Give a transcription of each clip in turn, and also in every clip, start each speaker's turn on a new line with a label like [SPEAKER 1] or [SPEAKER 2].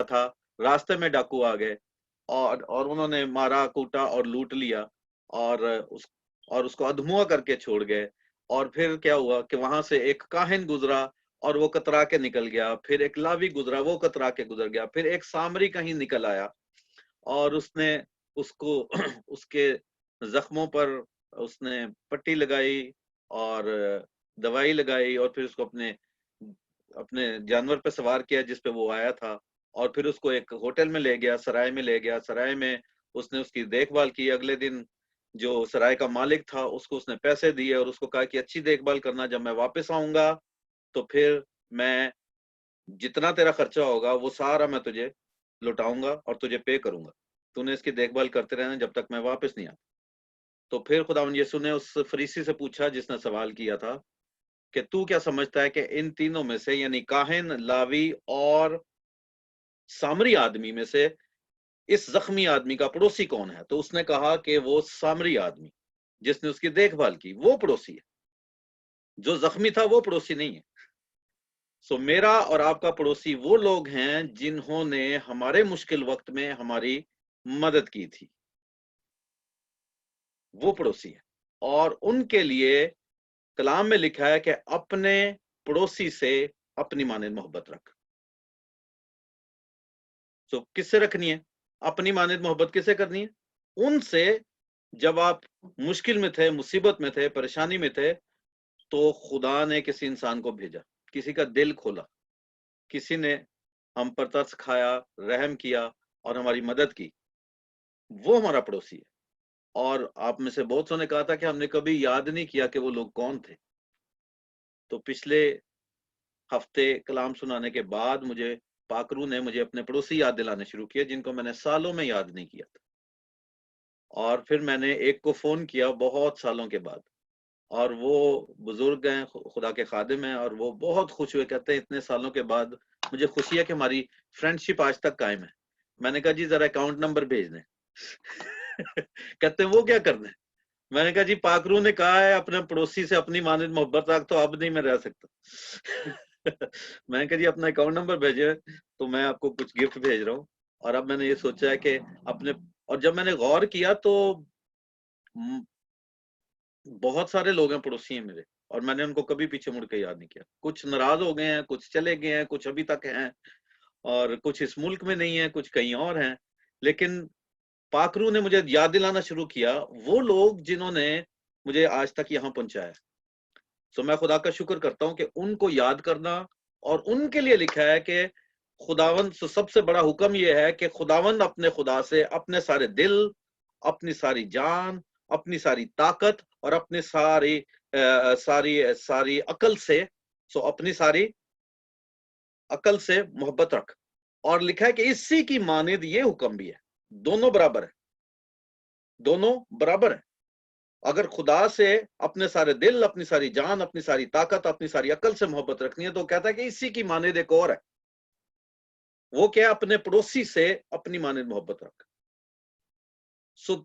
[SPEAKER 1] था, रास्ते में डाकू आ गए और उन्होंने मारा कूटा और लूट लिया और उसको अधमुआ करके छोड़ गए। और फिर क्या हुआ कि वहां से एक काहिन गुजरा और वो कतरा के निकल गया, फिर एक लावी गुजरा, वो कतरा के गुजर गया, फिर एक सामरी कहीं निकल आया और उसने उसको उसके जख्मों पर उसने पट्टी लगाई और दवाई लगाई और फिर उसको अपने अपने जानवर पे सवार किया जिस पे वो आया था और फिर उसको एक होटल में ले गया, सराय में ले गया। सराय में उसने उसकी देखभाल की। अगले दिन जो सराय का मालिक था उसको उसने पैसे दिए और उसको कहा कि अच्छी देखभाल करना, जब मैं वापस आऊंगा तो फिर मैं जितना तेरा खर्चा होगा वो सारा मैं तुझे लौटाऊंगा और तुझे पे करूंगा, तूने इसकी देखभाल करते रहना जब तक मैं वापस नहीं आता। तो फिर खुदावंद यीशु ने उस फरीसी से पूछा जिसने सवाल किया था कि तू क्या समझता है कि इन तीनों में से, यानी काहिन, लावी और सामरी आदमी में से इस जख्मी आदमी का पड़ोसी कौन है? तो उसने कहा कि वो सामरी आदमी जिसने उसकी देखभाल की वो पड़ोसी है, जो जख्मी था वो पड़ोसी नहीं है। सो मेरा और आपका पड़ोसी वो लोग हैं जिन्होंने हमारे मुश्किल वक्त में हमारी मदद की थी, वो पड़ोसी है। और उनके लिए कलाम में लिखा है कि अपने पड़ोसी से अपनी मानिंद मोहब्बत रख। तो किससे रखनी है? अपनी मानिंद मोहब्बत किससे करनी है? उनसे। जब आप मुश्किल में थे, मुसीबत में थे, परेशानी में थे, तो खुदा ने किसी इंसान को भेजा, किसी का दिल खोला, किसी ने हम पर तरस खाया, रहम किया और हमारी मदद की, वो हमारा पड़ोसी है। और आप में से बहुत सौ ने कहा था कि हमने कभी याद नहीं किया कि वो लोग कौन थे। तो पिछले हफ्ते कलाम सुनाने के बाद मुझे पाकरू ने मुझे अपने पड़ोसी याद दिलाने शुरू किए जिनको मैंने सालों में याद नहीं किया था। और फिर मैंने एक को फोन किया बहुत सालों के बाद, और वो बुजुर्ग हैं, खुदा के खादिम हैं, और वो बहुत खुश हुए, कहते हैं इतने सालों के बाद मुझे खुशी है कि हमारी फ्रेंडशिप आज तक कायम है। मैंने कहा जी जरा अकाउंट नंबर भेज दें। कहते हैं वो क्या करना है? मैंने कहा जी पाकरू ने कहा है अपने पड़ोसी से अपनी मानिंद मोहब्बत रख, तो अब नहीं मैं रह सकता। मैंने कहा जी अपना अकाउंट नंबर भेजे तो मैं आपको कुछ गिफ्ट भेज रहा हूँ। और अब मैंने ये सोचा है कि अपने, और जब मैंने गौर किया तो बहुत सारे लोग हैं पड़ोसी हैं मेरे, और मैंने उनको कभी पीछे मुड़ के याद नहीं किया। कुछ नाराज हो गए हैं, कुछ चले गए हैं, कुछ अभी तक हैं, और कुछ इस मुल्क में नहीं है, कुछ कहीं और हैं। लेकिन पाकरू ने मुझे याद दिलाना शुरू किया वो लोग जिन्होंने मुझे आज तक यहाँ पहुंचाया। तो मैं खुदा का शुक्र करता हूँ कि उनको याद करना, और उनके लिए लिखा है कि खुदावंद सबसे बड़ा हुक्म यह है कि खुदावंद अपने खुदा से अपने सारे दिल, अपनी सारी जान, अपनी सारी ताकत और अपनी सारी सारी अकल से, अपनी सारी अकल से मोहब्बत रख। और लिखा है कि इसी की मानिद ये हुक्म भी है। दोनों बराबर है, दोनों बराबर है। अगर खुदा से अपने सारे दिल, अपनी सारी जान, अपनी सारी ताकत, अपनी सारी अकल से मोहब्बत रखनी है, तो कहता है कि इसी की मानिद एक और है। वो क्या? अपने पड़ोसी से अपनी मानिद मोहब्बत रख।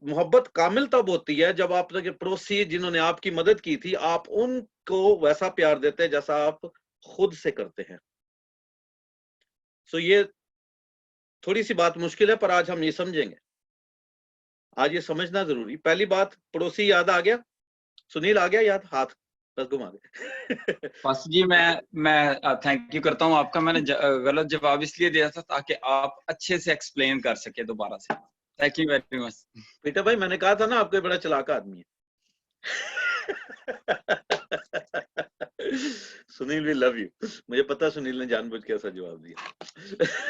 [SPEAKER 1] मोहब्बत कामिल तब होती है जब आपके पड़ोसी जिन्होंने आपकी मदद की थी, आप उनको वैसा प्यार देते हैं जैसा आप खुद से करते हैं। ये थोड़ी सी बात मुश्किल है, पर आज हम ये समझेंगे। आज ये समझना जरूरी। पहली बात, पड़ोसी याद आ गया? सुनील आ गया याद? हाथ बस घुमा दे।
[SPEAKER 2] पास्टर जी मैं थैंक यू करता हूँ आपका। मैंने गलत जवाब इसलिए दिया था ताकि आप अच्छे से एक्सप्लेन कर सके दोबारा से। Thank you very much.
[SPEAKER 1] बेटा भाई मैंने कहा था ना आपको बड़ा चालाक आदमी है। Sunil we love you. मुझे पता सुनील ने जानबूझ के ऐसा जवाब दिया।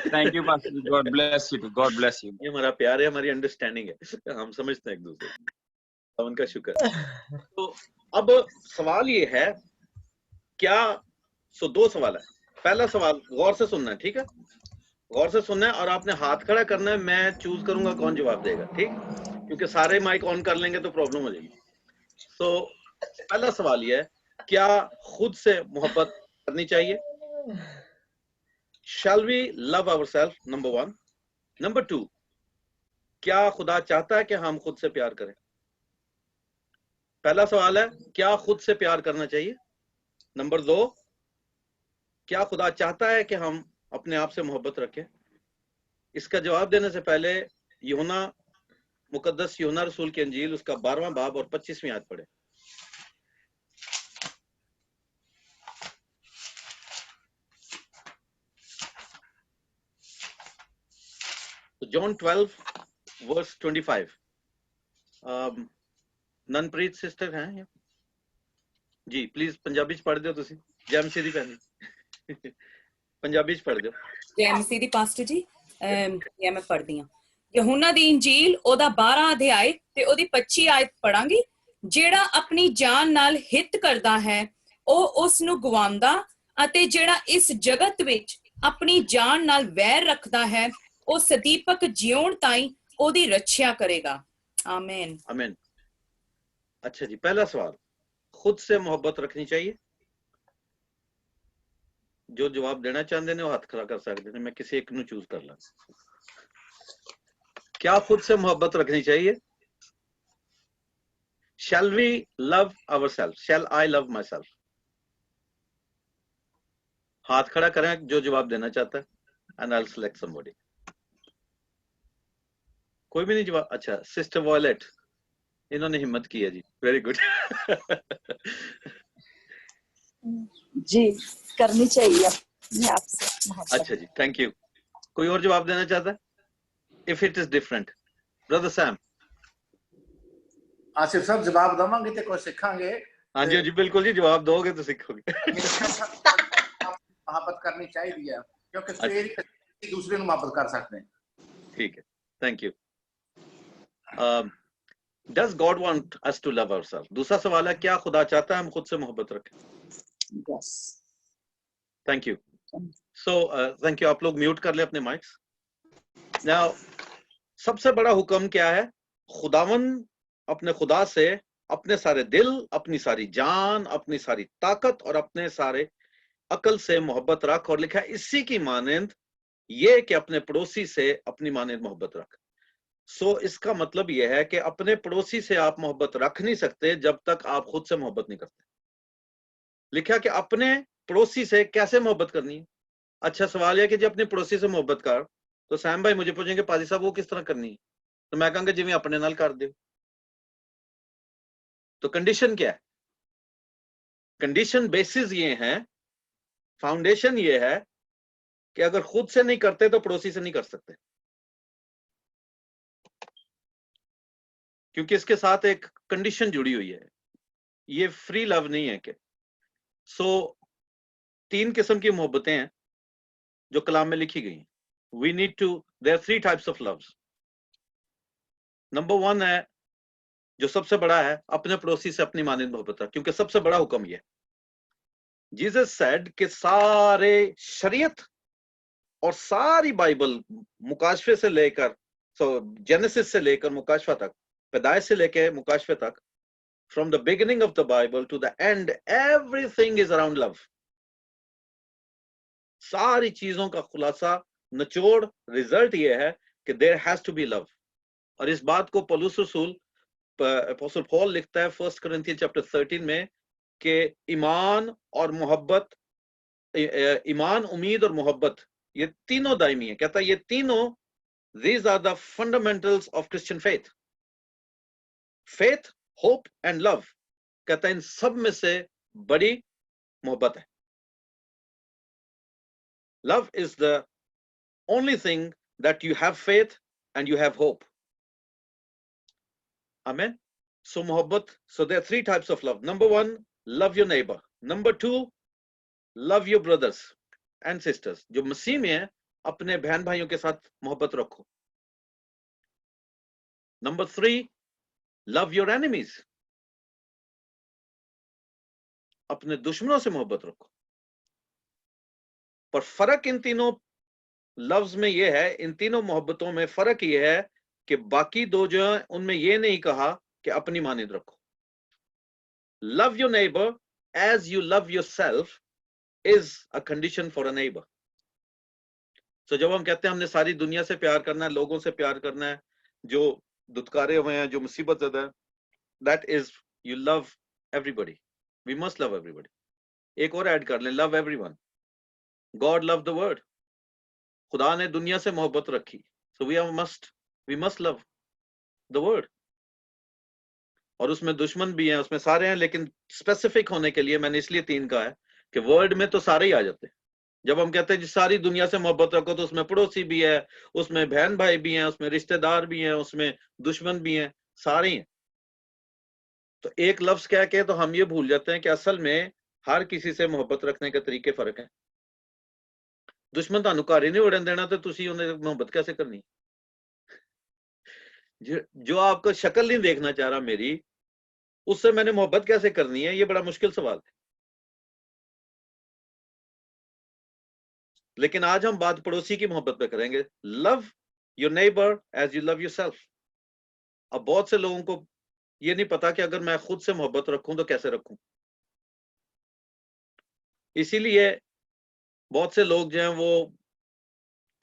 [SPEAKER 2] Thank you pastor ji, God bless you, God bless you.
[SPEAKER 1] ये हमारा प्यार है, हमारी अंडरस्टैंडिंग है, हम समझते हैं एक दूसरे को। उनका शुक्र। तो अब सवाल ये है क्या, दो सवाल है। पहला सवाल गौर से सुनना है, ठीक है? गौर से सुनना है और आपने हाथ खड़ा करना है, मैं चूज करूंगा कौन जवाब देगा, ठीक? क्योंकि सारे माइक ऑन कर लेंगे तो प्रॉब्लम हो जाएगी। पहला सवाल ये है, क्या खुद से मोहब्बत करनी चाहिए? Shall we love ourselves? Number 1। Number 2, क्या खुदा चाहता है कि हम खुद से प्यार करें? पहला सवाल है क्या खुद से प्यार करना चाहिए। नंबर 2, क्या खुदा चाहता है कि हम अपने आप से मोहब्बत रखें? इसका जवाब देने से पहले यूहन्ना मुकद्दस यूहन्ना रसूल की अंजील उसका 12वां बाब और 25वीं आयत पढ़े। तो जॉन 12 वर्स 25। ननप्रीत सिस्टर हैं जी, प्लीज पंजाबी च पढ़ दियो तुसी। जैमसी दी भैन पंजाबी च पढ़ दियो।
[SPEAKER 3] जैमसी दी पास्टर जी या मैं पढ़दी हां। यूहन्ना दी इंजील ओदा 12 अध्याय ते ओदी 25 आयत पढ़ांगी। ਜਿਹੜਾ ਆਪਣੀ ਜਾਨ ਨਾਲ ਹਿੱਤ ਕਰਦਾ ਹੈ ਉਹ ਉਸ ਨੂੰ ਗਵਾਉਂਦਾ ਅਤੇ ਜਿਹੜਾ ਇਸ ਜਗਤ ਵਿੱਚ ਆਪਣੀ ਜਾਨ ਨਾਲ ਵੈਰ ਰੱਖਦਾ ਹੈ ਉਹ ਸਦੀਪਕ ਜਿਉਣ ਤਾਈਂ ਉਹਦੀ ਰੱਖਿਆ ਕਰੇਗਾ। आमीन
[SPEAKER 1] आमीन। अच्छा जी, पहला सवाल, खुद से मोहब्बत रखनी चाहिए? जो जवाब देना चाहते हैं वो हाथ खड़ा कर सकते हैं, मैं किसी एक ਨੂੰ चूज कर ला। क्या खुद से मोहब्बत रखनी चाहिए? Shall we love ourselves? Shall I love myself? हाथ खड़ा करें जो जवाब देना चाहता है, and I'll select somebody. कोई भी नहीं जवाब? अच्छा, सिस्टर वॉयलेट, इन्होंने हिम्मत की है जी, वेरी गुड।
[SPEAKER 4] जी करनी चाहिए अपने आप से मोहब्बत।
[SPEAKER 1] अच्छा जी, थैंक यू। कोई और जवाब देना चाहता है? If it is different, brother Sam.
[SPEAKER 5] Asif साहब जवाब दवांगे तो कुछ सीखांगे।
[SPEAKER 1] हाँ जी बिल्कुल जी, जवाब दोगे तो सीखोगे।
[SPEAKER 5] मोहब्बत करनी चाहिए क्योंकि फिर ही दूसरे को मोहब्बत कर सकते हैं।
[SPEAKER 1] ठीक है, thank you. Does God want us to love ourselves? दूसरा सवाल है, क्या खुदा चाहता है हम खुद से मोहब्बत रखें?
[SPEAKER 4] Yes,
[SPEAKER 1] thank you. So thank you. आप लोग म्यूट कर ले अपने माइक्स। नाउ सबसे बड़ा हुक्म क्या है? खुदावन अपने खुदा से अपने सारे दिल, अपनी सारी जान, अपनी सारी ताकत और अपने सारे अकल से मोहब्बत रख, और लिखा है इसी की मानंद ये कि अपने पड़ोसी से अपनी मानंद मोहब्बत रख। सो इसका मतलब यह है कि अपने पड़ोसी से आप मोहब्बत रख नहीं सकते जब तक आप खुद से मोहब्बत नहीं करते। लिखा कि अपने पड़ोसी से कैसे मोहब्बत करनी है। अच्छा सवाल है कि जी अपने पड़ोसी से मोहब्बत कर, तो सैम भाई मुझे पूछेंगे पाजी साहब वो किस तरह करनी है, तो मैं कहूंगा जिवें अपने नाल कर दो। तो कंडीशन क्या है? कंडीशन बेसिस ये है, फाउंडेशन ये है कि अगर खुद से नहीं करते तो पड़ोसी से नहीं कर सकते, क्योंकि इसके साथ एक कंडीशन जुड़ी हुई है। ये फ्री लव नहीं है कि सो 3 किस्म की मोहब्बतें हैं जो कलाम में लिखी गई हैं। We need to, there are 3 types of loves. Number 1 है जो सबसे बड़ा है, अपने पड़ोसी से अपनी मानंद मोहब्बत है, क्योंकि सबसे बड़ा हुक्म यह है। जीसस सेड कि सारे शरीयत और सारी बाइबल मुकाशफे से लेकर, जेनेसिस से लेकर मुकाशफा तक, पैदाइश से लेकर मुकाशफे तक, from the beginning of the Bible to the end, everything is around love. सारी चीजों का खुलासा, निचोड़, रिजल्ट ये है कि there has to be love. और इस बात को पौलुस रसूल, अपोस्टल पॉल लिखता है 1 कोरिंथियंस चैप्टर 13 में कि ईमान और मोहब्बत, ईमान, उम्मीद और मोहब्बत ये तीनों दायमी है। कहता है ये तीनों, these are the fundamentals of Christian faith. Faith, hope and love, कहता है इन सब में से बड़ी मोहब्बत है। Love is the only thing that you have faith and you have hope. Amen. So mohabbat, so there are 3 types of love. Number 1, love your neighbor. Number 2, love your brothers and sisters. जो मसीह में है अपने बहन भाइयों के साथ मोहब्बत रखो। Number 3, love your enemies. अपने दुश्मनों से मोहब्बत रखो। पर फर्क इन तीनों लफ्ज में यह है, इन तीनों मोहब्बतों में फर्क यह है कि बाकी दो जो है उनमें यह नहीं कहा कि अपनी मानंद रखो। Love your neighbour as you love yourself is a condition for a neighbour. So जब हम कहते हैं हमने सारी दुनिया से प्यार करना है, लोगों से प्यार करना है जो दुत्कारे हुए हैं, जो मुसीबत ज़दा है, that is you love everybody. We must love everybody. एक और ऐड कर लें, love everyone. God love the world. खुदा ने दुनिया से मोहब्बत रखी, so we must love the word. और उसमें दुश्मन भी हैं, उसमें सारे हैं, लेकिन स्पेसिफिक होने के लिए मैंने इसलिए 3 कहा है कि वर्ड में तो सारे ही आ जाते हैं। जब हम कहते हैं जी सारी दुनिया से मोहब्बत रखो, तो उसमें पड़ोसी भी है, उसमें बहन भाई भी हैं, उसमें रिश्तेदार भी हैं, उसमें दुश्मन भी हैं, सारे हैं। तो एक लफ्ज कह के तो हम ये भूल जाते हैं कि असल में हर किसी से मोहब्बत रखने के तरीके फर्क है। दुश्मन ਤੁਹਾਨੂੰ ਘਰ ही नहीं वड़न देना, तो तुसी उन्हें मोहब्बत कैसे करनी? जो आपको शक्ल नहीं देखना चाह रहा मेरी, उससे मैंने मोहब्बत कैसे करनी है? ये बड़ा मुश्किल सवाल है। लेकिन आज हम बात पड़ोसी की मोहब्बत पे करेंगे। Love your neighbour as you love yourself. अब बहुत से लोगों को ये नहीं पता कि अगर मैं खुद से मोहब्बत रखूं तो कैसे रखूं। इसीलिए बहुत से लोग जो हैं वो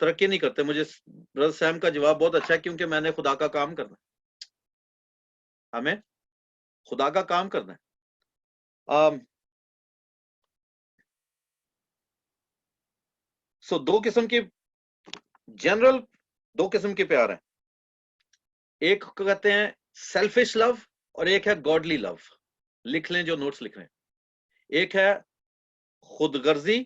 [SPEAKER 1] तरक्की नहीं करते। मुझे ब्रदर सैम का जवाब बहुत अच्छा है, क्योंकि मैंने खुदा का काम करना है, हमें खुदा का काम करना है। सो दो किस्म के जनरल, दो किस्म के प्यार हैं। एक को कहते हैं सेल्फिश लव और एक है गॉडली लव। लिख लें जो नोट्स लिख रहे हैं। एक है खुदगर्जी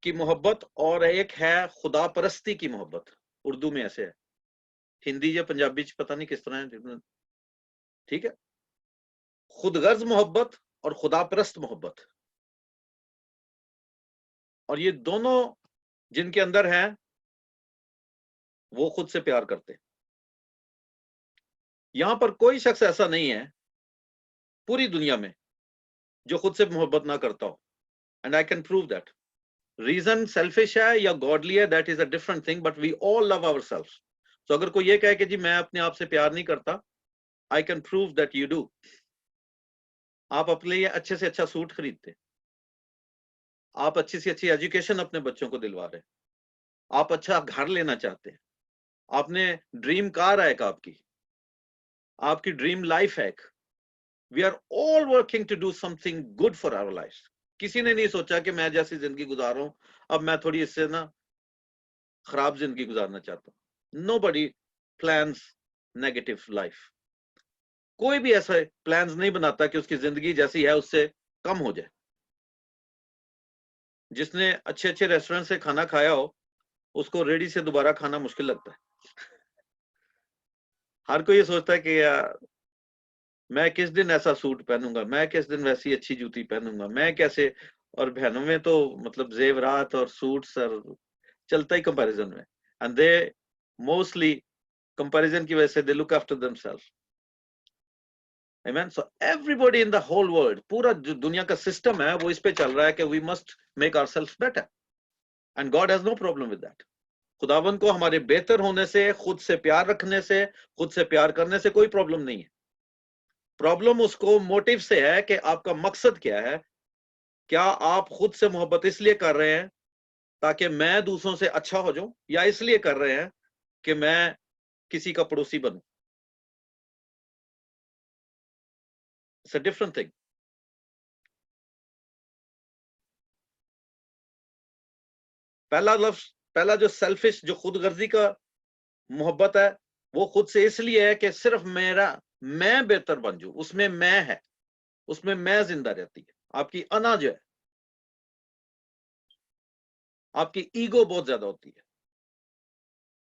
[SPEAKER 1] की मोहब्बत और एक है खुदा परस्ती की मोहब्बत। उर्दू में ऐसे है, हिंदी या पंजाबी पता नहीं किस तरह है, ठीक है। खुदगर्ज मोहब्बत और खुदा परस्त मोहब्बत, और ये दोनों जिनके अंदर हैं वो खुद से प्यार करते हैं। यहां पर कोई शख्स ऐसा नहीं है पूरी दुनिया में जो खुद से मोहब्बत ना करता हो, and I can prove that. Reason selfish है या गॉडली है, that is a different thing, but we all love ourselves. तो अगर कोई ये कहे कि जी मैं अपने आप से प्यार नहीं करता, आई can prove that you do. आप अपने लिए अच्छे से अच्छा सूट खरीदते, आप अच्छी से अच्छी एजुकेशन अपने बच्चों को दिलवा रहे, आप अच्छा घर लेना चाहते हैं, आपने ड्रीम कार है एक आपकी ड्रीम लाइफ है एक। We are all working to do something good for our life. किसी ने नहीं सोचा कि मैं जैसी जिंदगी गुजार रहा हूं, अब मैं थोड़ी इससे ना खराब जिंदगी गुजारना चाहता हूं। Nobody plans negative life. कोई भी ऐसा प्लान्स नहीं बनाता कि उसकी जिंदगी जैसी है उससे कम हो जाए। जिसने अच्छे अच्छे रेस्टोरेंट से खाना खाया हो, उसको रेडी से दोबारा खाना मुश्किल लगता है। हर कोई ये सोचता है कि यार मैं किस दिन ऐसा सूट पहनूंगा, मैं किस दिन वैसी अच्छी जूती पहनूंगा, मैं कैसे। और बहनों में तो मतलब जेवरात और सूट्स और चलता ही कंपैरिजन में, एंड दे मोस्टली कंपैरिजन की वजह से they look after themself. Amen. So everybody in the whole world, पूरा जो दुनिया का सिस्टम है वो इस पे चल रहा है कि we must make ourselves better, and God has no problem with that. खुदावन को हमारे बेहतर होने से, खुद से प्यार रखने से, खुद से प्यार करने से कोई प्रॉब्लम नहीं है। प्रॉब्लम उसको मोटिव से है कि आपका मकसद क्या है। क्या आप खुद से मोहब्बत इसलिए कर रहे हैं ताकि मैं दूसरों से अच्छा हो जाऊं, या इसलिए कर रहे हैं कि मैं किसी का पड़ोसी बनूं? It's a different thing. पहला जो सेल्फिश, जो खुदगर्जी का मोहब्बत है, वो खुद से इसलिए है कि सिर्फ मैं बेहतर बन जाऊं, उसमें मैं है, उसमें मैं जिंदा रहती है। आपकी अना जो है, आपकी ईगो बहुत ज्यादा होती है,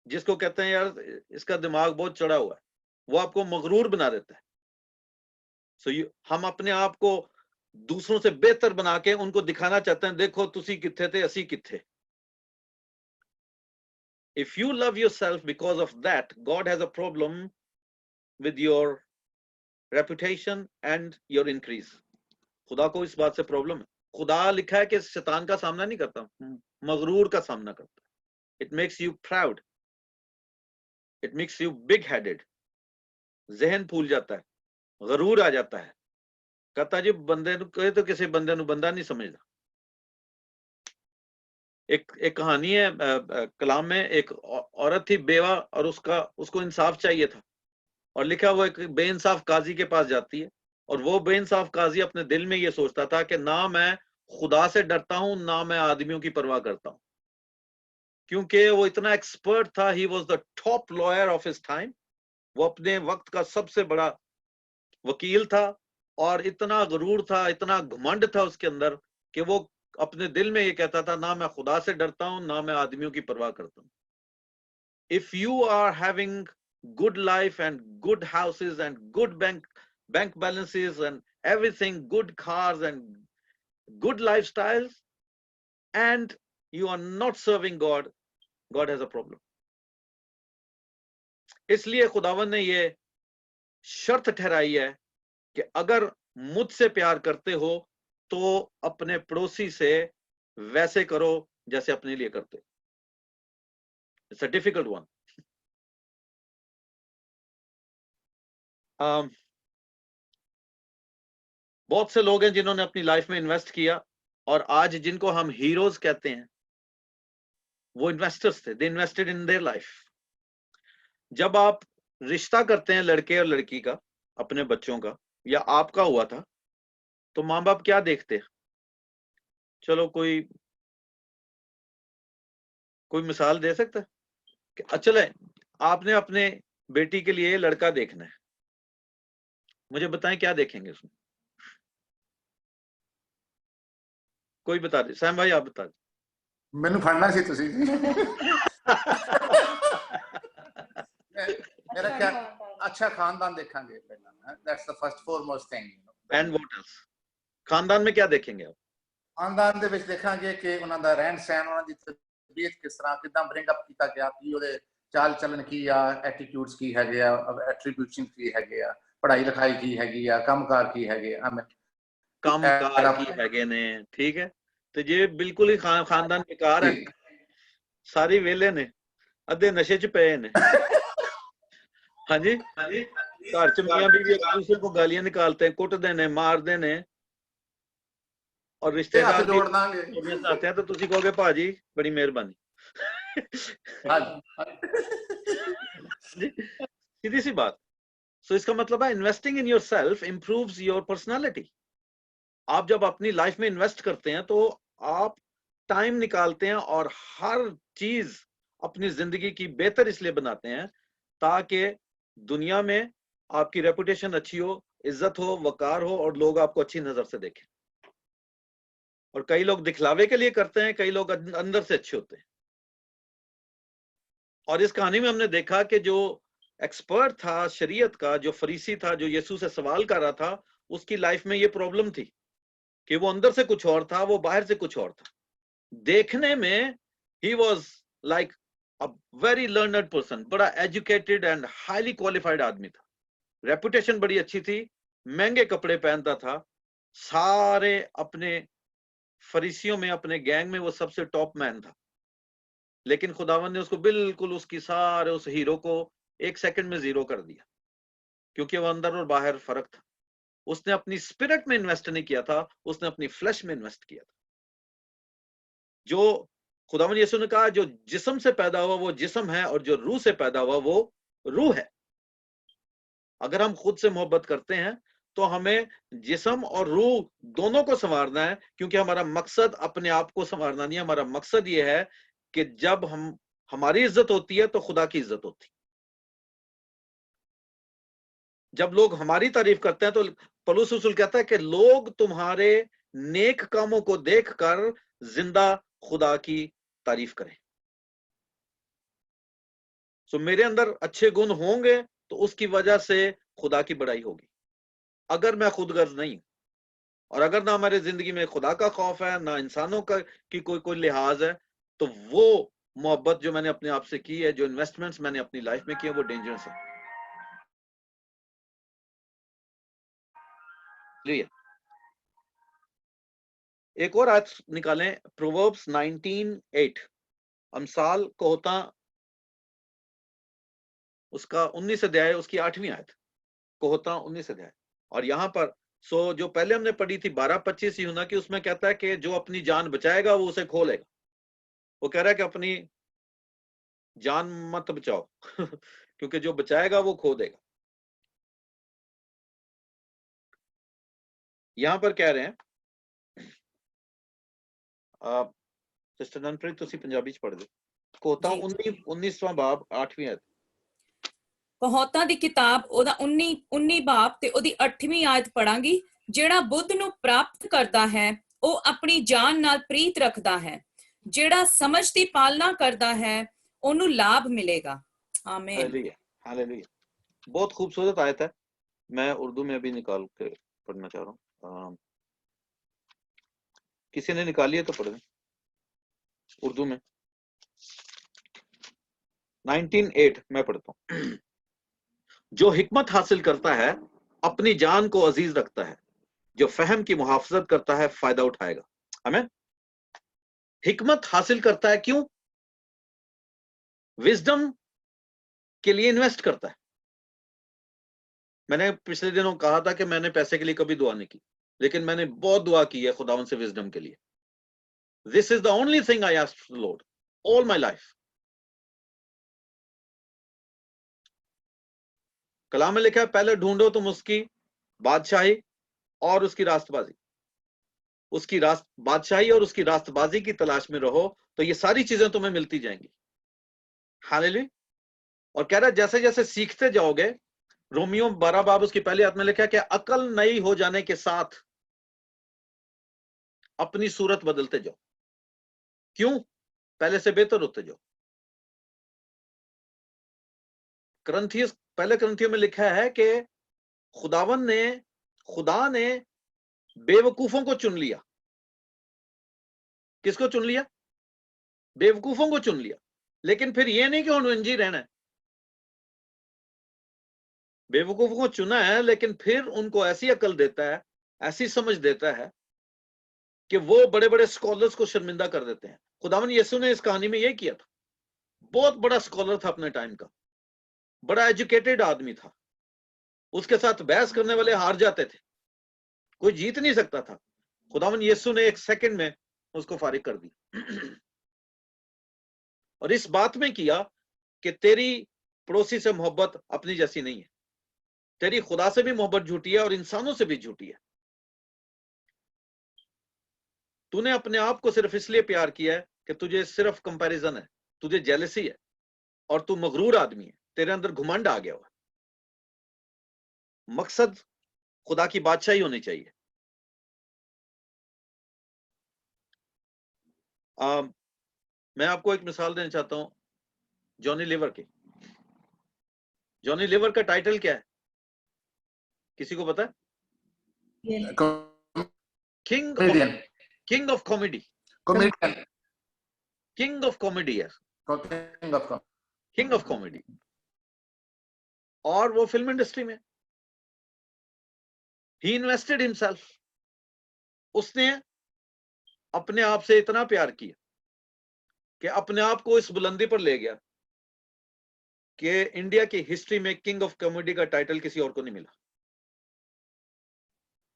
[SPEAKER 1] जिसको कहते हैं यार इसका दिमाग बहुत चढ़ा हुआ है, वो आपको मगरूर बना देता है। हम अपने आप को दूसरों से बेहतर बना के उनको दिखाना चाहते हैं, देखो तुसी किथे थे, असी किथे। If you love yourself because of that, God has a problem with your reputation and your increase. खुदा को इस बात से प्रॉब्लम है। खुदा लिखा है कि शैतान का सामना नहीं करता, मगरूर का सामना करता है। It makes you proud. It makes you big-headed. जहन फूल जाता है, गरूर आ जाता है, कहता जी बंदे तो किसी बंदे नु बंदा नहीं समझता। एक कहानी है कलाम में, एक औरत थी बेवा और उसको इंसाफ चाहिए था, और लिखा वो एक बेइंसाफ काजी के पास जाती है, और वो बेइंसाफ काजी अपने दिल में ये सोचता था कि ना मैं खुदा से डरता हूं, ना मैं आदमियों की परवाह करता हूं। क्योंकि वो इतना एक्सपर्ट था, he was the top lawyer of his time, वो अपने वक्त का सबसे बड़ा वकील था, और इतना गुरूर था, इतना घमंड था उसके अंदर कि वो अपने दिल में ये कहता था, ना मैं खुदा से डरता हूं, ना मैं आदमियों की परवाह करता हूं। If you are having good life and good houses and good bank balances and everything, good cars and good lifestyles, and you are not serving God, God has a problem. इसलिए खुदावन ने ये शर्त ठहराई है कि अगर मुझसे प्यार करते हो तो अपने पड़ोसी से वैसे करो जैसे अपने लिए करते। It's a difficult one. बहुत से लोग हैं जिन्होंने अपनी लाइफ में इन्वेस्ट किया, और आज जिनको हम हीरोज कहते हैं, वो इन्वेस्टर्स थे, दे इन्वेस्टेड इन देयर लाइफ। जब आप रिश्ता करते हैं लड़के और लड़की का, अपने बच्चों का, या आपका हुआ था, तो माँ बाप क्या देखते हैं? चलो कोई मिसाल दे सकता है कि चले आपने अपने बेटी के लिए लड़का देखना है, मुझे बताएं क्या देखेंगे उसमें? कोई बता दे। सैम भाई आप बता दे।
[SPEAKER 5] मैनू फड़ना सी तुसी मेरा क्या अच्छा खानदान देखेंगे पहला, that's the first foremost thing.
[SPEAKER 1] And what else? खानदान में क्या देखेंगे आप?
[SPEAKER 5] खानदान ਦੇ ਵਿੱਚ ਦੇਖਾਂਗੇ ਕਿ ਉਹਨਾਂ ਦਾ ਰਹਿਣ ਸਹਿਣ, ਉਹਨਾਂ ਦੀ ਤਬੀਅਤ ਕਿਸ ਤਰ੍ਹਾਂ, ਕਿਦਾਂ ਬ੍ਰਿੰਗ ਅਪ ਕੀਤਾ ਗਿਆ, ਕੀ ਉਹਦੇ ਚਾਲ ਚੱਲਣ ਕੀ ਆ, ਐਟੀਟਿਊਡਸ ਕੀ ਹੈਗੇ ਆ, ਐਟਰੀਬਿਊਸ਼ਨ ਕੀ ਹੈਗੇ ਆ, ਪੜ੍ਹਾਈ ਲਿਖਾਈ ਕੀ ਹੈਗੀ ਆ, ਕੰਮਕਾਰ ਕੀ ਹੈਗੇ ਆ,
[SPEAKER 1] ਕੰਮਕਾਰ ਕੀ ਹੈਗੇ ਨੇ। ਠੀਕ ਹੈ, ਤੇ ਜੇ ਬਿਲਕੁਲ ਹੀ ਖਾਨਦਾਨ बेकार ਹੈ, ਸਾਰੇ ਵਿਹਲੇ ਨੇ, ਅੱਧੇ ਨਸ਼ੇ 'ਚ ਪਏ ਨੇ। ਹਾਂਜੀ, घर च मियां बीवी एक दूसरे को गालियां निकालते हैं, कुटते ने, मारते ने, और रिश्तेदार चाहते हैं तो तुसी कहोगे भाजी बड़ी मेहरबानी। सीधी सी बात। सो इसका मतलब है investing in yourself improves your personality. आप जब अपनी लाइफ में इन्वेस्ट करते हैं तो आप टाइम निकालते हैं और हर चीज अपनी जिंदगी की बेहतर इसलिए बनाते हैं ताकि दुनिया में आपकी रेपुटेशन अच्छी हो, इज्जत हो, वकार हो, और लोग आपको अच्छी नजर से देखें। और कई लोग दिखलावे के लिए करते हैं, कई लोग अंदर से अच्छे होते हैं। और इस कहानी में हमने देखा कि जो एक्सपर्ट था शरीयत का, जो फरीसी था, जो यीशु से सवाल कर रहा था, उसकी लाइफ में ये प्रॉब्लम थी कि वो अंदर से कुछ और था, वो बाहर से कुछ और था। देखने में he was like a very learned person, बड़ा एजुकेटेड एंड हाईली क्वालिफाइड आदमी था, रेपुटेशन बड़ी अच्छी थी, महंगे कपड़े पहनता था, सारे अपने फरीसियों में, अपने गैंग में वो सबसे टॉप मैन था। लेकिन खुदावन ने उसको बिल्कुल, उसकी सारे उस हीरो को एक सेकंड में जीरो कर दिया, क्योंकि वो अंदर और बाहर फर्क था। उसने अपनी स्पिरिट में इन्वेस्ट नहीं किया था, उसने अपनी फ्लैश में इन्वेस्ट किया था। जो खुदावन यीशु ने कहा, जो जिस्म से पैदा हुआ वो जिस्म है, और जो रूह से पैदा हुआ वो रूह है। अगर हम खुद से मोहब्बत करते हैं तो हमें जिस्म और रूह दोनों को संवारना है, क्योंकि हमारा मकसद अपने आप को संवारना नहीं है। हमारा मकसद ये है कि जब हमारी इज्जत होती है तो खुदा की इज्जत होती है। जब लोग हमारी तारीफ करते हैं तो पौलुस रसूल कहता है कि लोग तुम्हारे नेक कामों को देखकर जिंदा खुदा की तारीफ करें। सो मेरे अंदर अच्छे गुण होंगे तो उसकी वजह से खुदा की बड़ाई होगी। अगर मैं खुदगर्ज नहीं, और अगर ना हमारे जिंदगी में खुदा का खौफ है, ना इंसानों का की कोई लिहाज है, तो वो मोहब्बत जो मैंने अपने आप से की है, जो इन्वेस्टमेंट्स मैंने अपनी लाइफ में किए, वो डेंजरस है। एक और आयत निकालें, प्रोवर्ब्स 19:8, अमसाल को होता उसका 19 अध्याय, उसकी 8वीं आयत, को होता 19 अध्याय। और यहाँ पर जो पहले हमने पढ़ी थी 12:25 यूहन्ना की, उसमें कहता है कि जो अपनी जान बचाएगा वो उसे खो लेगा। वो कह रहा है कि अपनी जान मत बचाओ क्योंकि जो बचाएगा वो खो देगा। यहां पर कह रहे हैं, सिस्टर ननप्रीत तुसी पंजाबी च पढ़ दे। कोता
[SPEAKER 3] जी।
[SPEAKER 1] 19वां बाब 8वीं आयत।
[SPEAKER 3] ਕਹੌਤਾਂ ਦੀ ਕਿਤਾਬ ਉਹਦਾ 19 ਬਾਬ ਤੇ ਉਹਦੀ 8ਵੀਂ ਆਇਤ ਪੜਾਂਗੀ। ਜਿਹੜਾ ਬੁੱਧ ਨੂੰ ਪ੍ਰਾਪਤ ਕਰਦਾ ਹੈ ਉਹ ਆਪਣੀ ਜਾਨ ਨਾਲ ਪ੍ਰੀਤ ਰੱਖਦਾ ਹੈ, ਜਿਹੜਾ ਸਮਝ ਦੀ ਪਾਲਣਾ ਕਰਦਾ ਹੈ ਉਹਨੂੰ ਲਾਭ मिलेगा। आमीन।
[SPEAKER 1] Hallelujah, hallelujah. बहुत खूबसूरत आयत है। मैं उर्दू में भी निकाल के पढ़ना चाह रहा हूँ। किसी ने निकाली है तो पढ़ दें उर्दू में। 19:8 मैं पढ़ता हूँ। जो हिकमत हासिल करता है अपनी जान को अजीज रखता है, जो फहम की मुहाफजत करता है फायदा उठाएगा। हमें हिकमत हासिल करता है, क्यों? विजडम के लिए इन्वेस्ट करता है। मैंने पिछले दिनों कहा था कि मैंने पैसे के लिए कभी दुआ नहीं की, लेकिन मैंने बहुत दुआ की है खुदावन से विजडम के लिए। This is the only thing I asked the lord all my life. Kalam में लिखा है, पहले ढूंढो तुम उसकी बादशाही और उसकी रास्तबाजी, बादशाही और उसकी रास्तबाजी की तलाश में रहो तो ये सारी चीजें तुम्हें मिलती जाएंगी। हालेलुया। और कह रहा है जैसे जैसे सीखते जाओगे, रोमियो 12 बाब उसकी पहली आयत में लिखा है कि अकल नई हो जाने के साथ अपनी सूरत बदलते जाओ। क्यों? पहले से बेहतर होते जाओ। पहले करंथियों में लिखा है कि खुदा ने बेवकूफों को चुन लिया। किसको चुन लिया? बेवकूफों को चुन लिया। लेकिन फिर यह नहीं कि उन्हें रहना है। बेवकूफों को चुना है, लेकिन फिर उनको ऐसी अकल देता है, ऐसी समझ देता है कि वो बड़े बड़े स्कॉलर्स को शर्मिंदा कर देते हैं। खुदावन यीशु ने इस कहानी में यह किया था। बहुत बड़ा स्कॉलर था अपने टाइम का, बड़ा एजुकेटेड आदमी था। उसके साथ बहस करने वाले हार जाते थे, कोई जीत नहीं सकता था। खुदावन यीशु ने 1 सेकंड में उसको फारिग कर दिया। और इस बात में किया कि तेरी पड़ोसी से मोहब्बत अपनी जैसी नहीं है, तेरी खुदा से भी मोहब्बत झूठी है और इंसानों से भी झूठी है। तूने अपने आप को सिर्फ इसलिए प्यार किया है कि तुझे सिर्फ कंपैरिजन है, तुझे जेलसी है और तू मगरूर आदमी है, तेरे अंदर घुमंड आ गया हुआ। मकसद खुदा की बादशाही होनी चाहिए। मैं आपको एक मिसाल देना चाहता हूं जॉनी लीवर की। जॉनी लीवर का टाइटल क्या है? किसी को पता है? King of comedy. King of comedy है, किंग ऑफ कॉमेडी। और वो फिल्म इंडस्ट्री में ही इन्वेस्टेड हिमसेल्फ। उसने अपने आप से इतना प्यार किया कि अपने आप को इस बुलंदी पर ले गया कि इंडिया की हिस्ट्री में किंग ऑफ कॉमेडी का टाइटल किसी और को नहीं मिला।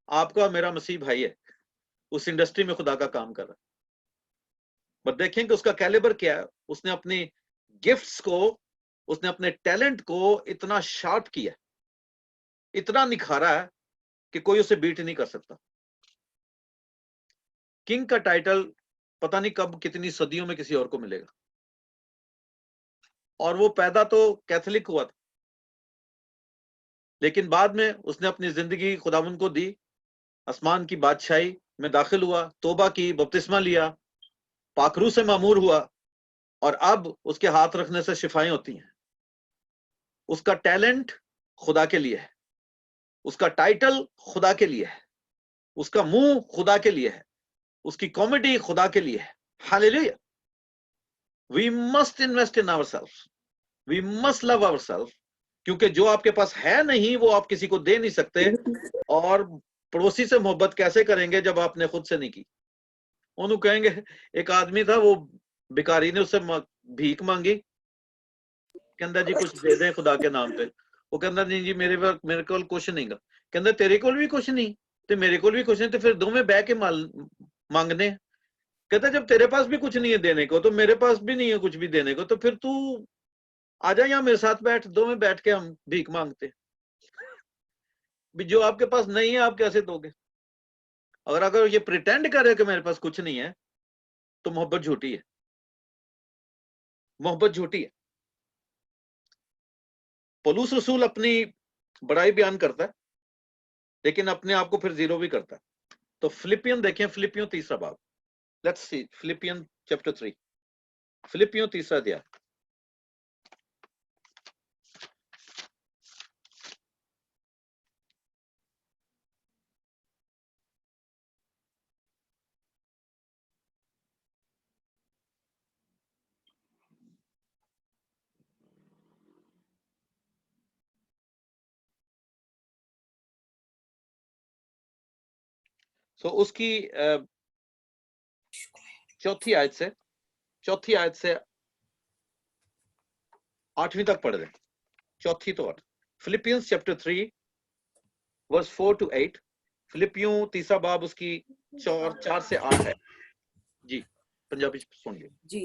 [SPEAKER 1] आपका मेरा मसीह भाई है, उस इंडस्ट्री में खुदा का काम कर रहा है। बट देखें कि उसका कैलिबर क्या है। उसने अपनी गिफ्ट्स को, उसने अपने टैलेंट को इतना शार्प किया, इतना निखारा है कि कोई उसे बीट नहीं कर सकता। किंग का टाइटल पता नहीं कब, कितनी सदियों में किसी और को मिलेगा। और वो पैदा तो कैथोलिक हुआ था, लेकिन बाद में उसने अपनी जिंदगी खुदावन को दी, आसमान की बादशाही में दाखिल हुआ, तौबा की, बपतिस्मा लिया, पाकरू से मामूर हुआ और अब उसके हाथ रखने से शिफाएं होती हैं। उसका टैलेंट खुदा के लिए है, उसका टाइटल खुदा के लिए है, उसका मुंह खुदा के लिए है, उसकी कॉमेडी खुदा के लिए है। Hallelujah. We must invest in ourself, we must love ourself, क्योंकि जो आपके पास है नहीं वो आप किसी को दे नहीं सकते। और पड़ोसी से मोहब्बत कैसे करेंगे जब आपने खुद से नहीं की? उन्होंने कहेंगे, एक आदमी था, वो भिखारी ने उससे भीख मांगी, कहता जी कुछ दे दें खुदा के नाम पे। वो कहता नहीं जी मेरे को कुछ नहीं गा। कहता तेरे को भी कुछ नहीं तो मेरे को भी कुछ नहीं, तो फिर दो में बह के मांगने। कहता जब तेरे पास भी कुछ नहीं है देने को तो मेरे पास भी नहीं है कुछ भी देने को, तो फिर तू आजा यहाँ मेरे साथ बैठ, दो में बैठ के हम भीख मांगते। भी जो आपके पास नहीं है आप कैसे दोगे? अगर ये प्रिटेंड करे कि मेरे पास कुछ नहीं है तो मोहब्बत झूठी है। मोहब्बत झूठी है। पौलुस रसूल अपनी बड़ाई बयान करता है लेकिन अपने आप को फिर जीरो भी करता है। तो फिलिपियन देखें, फिलिपियों 3 बाब, लेट्स सी फिलिपियन चैप्टर 3, फिलिपियों 3 अध्याय। सो उसकी चौथी आयत से 8वीं तक पढ़ रहे, चौथी तो 8। फिलिपियंस चैप्टर 3 वर्स 4 to 8, फिलिपियों 3 बाब उसकी 4 से 8 है जी। पंजाबी सुन लियो
[SPEAKER 3] जी।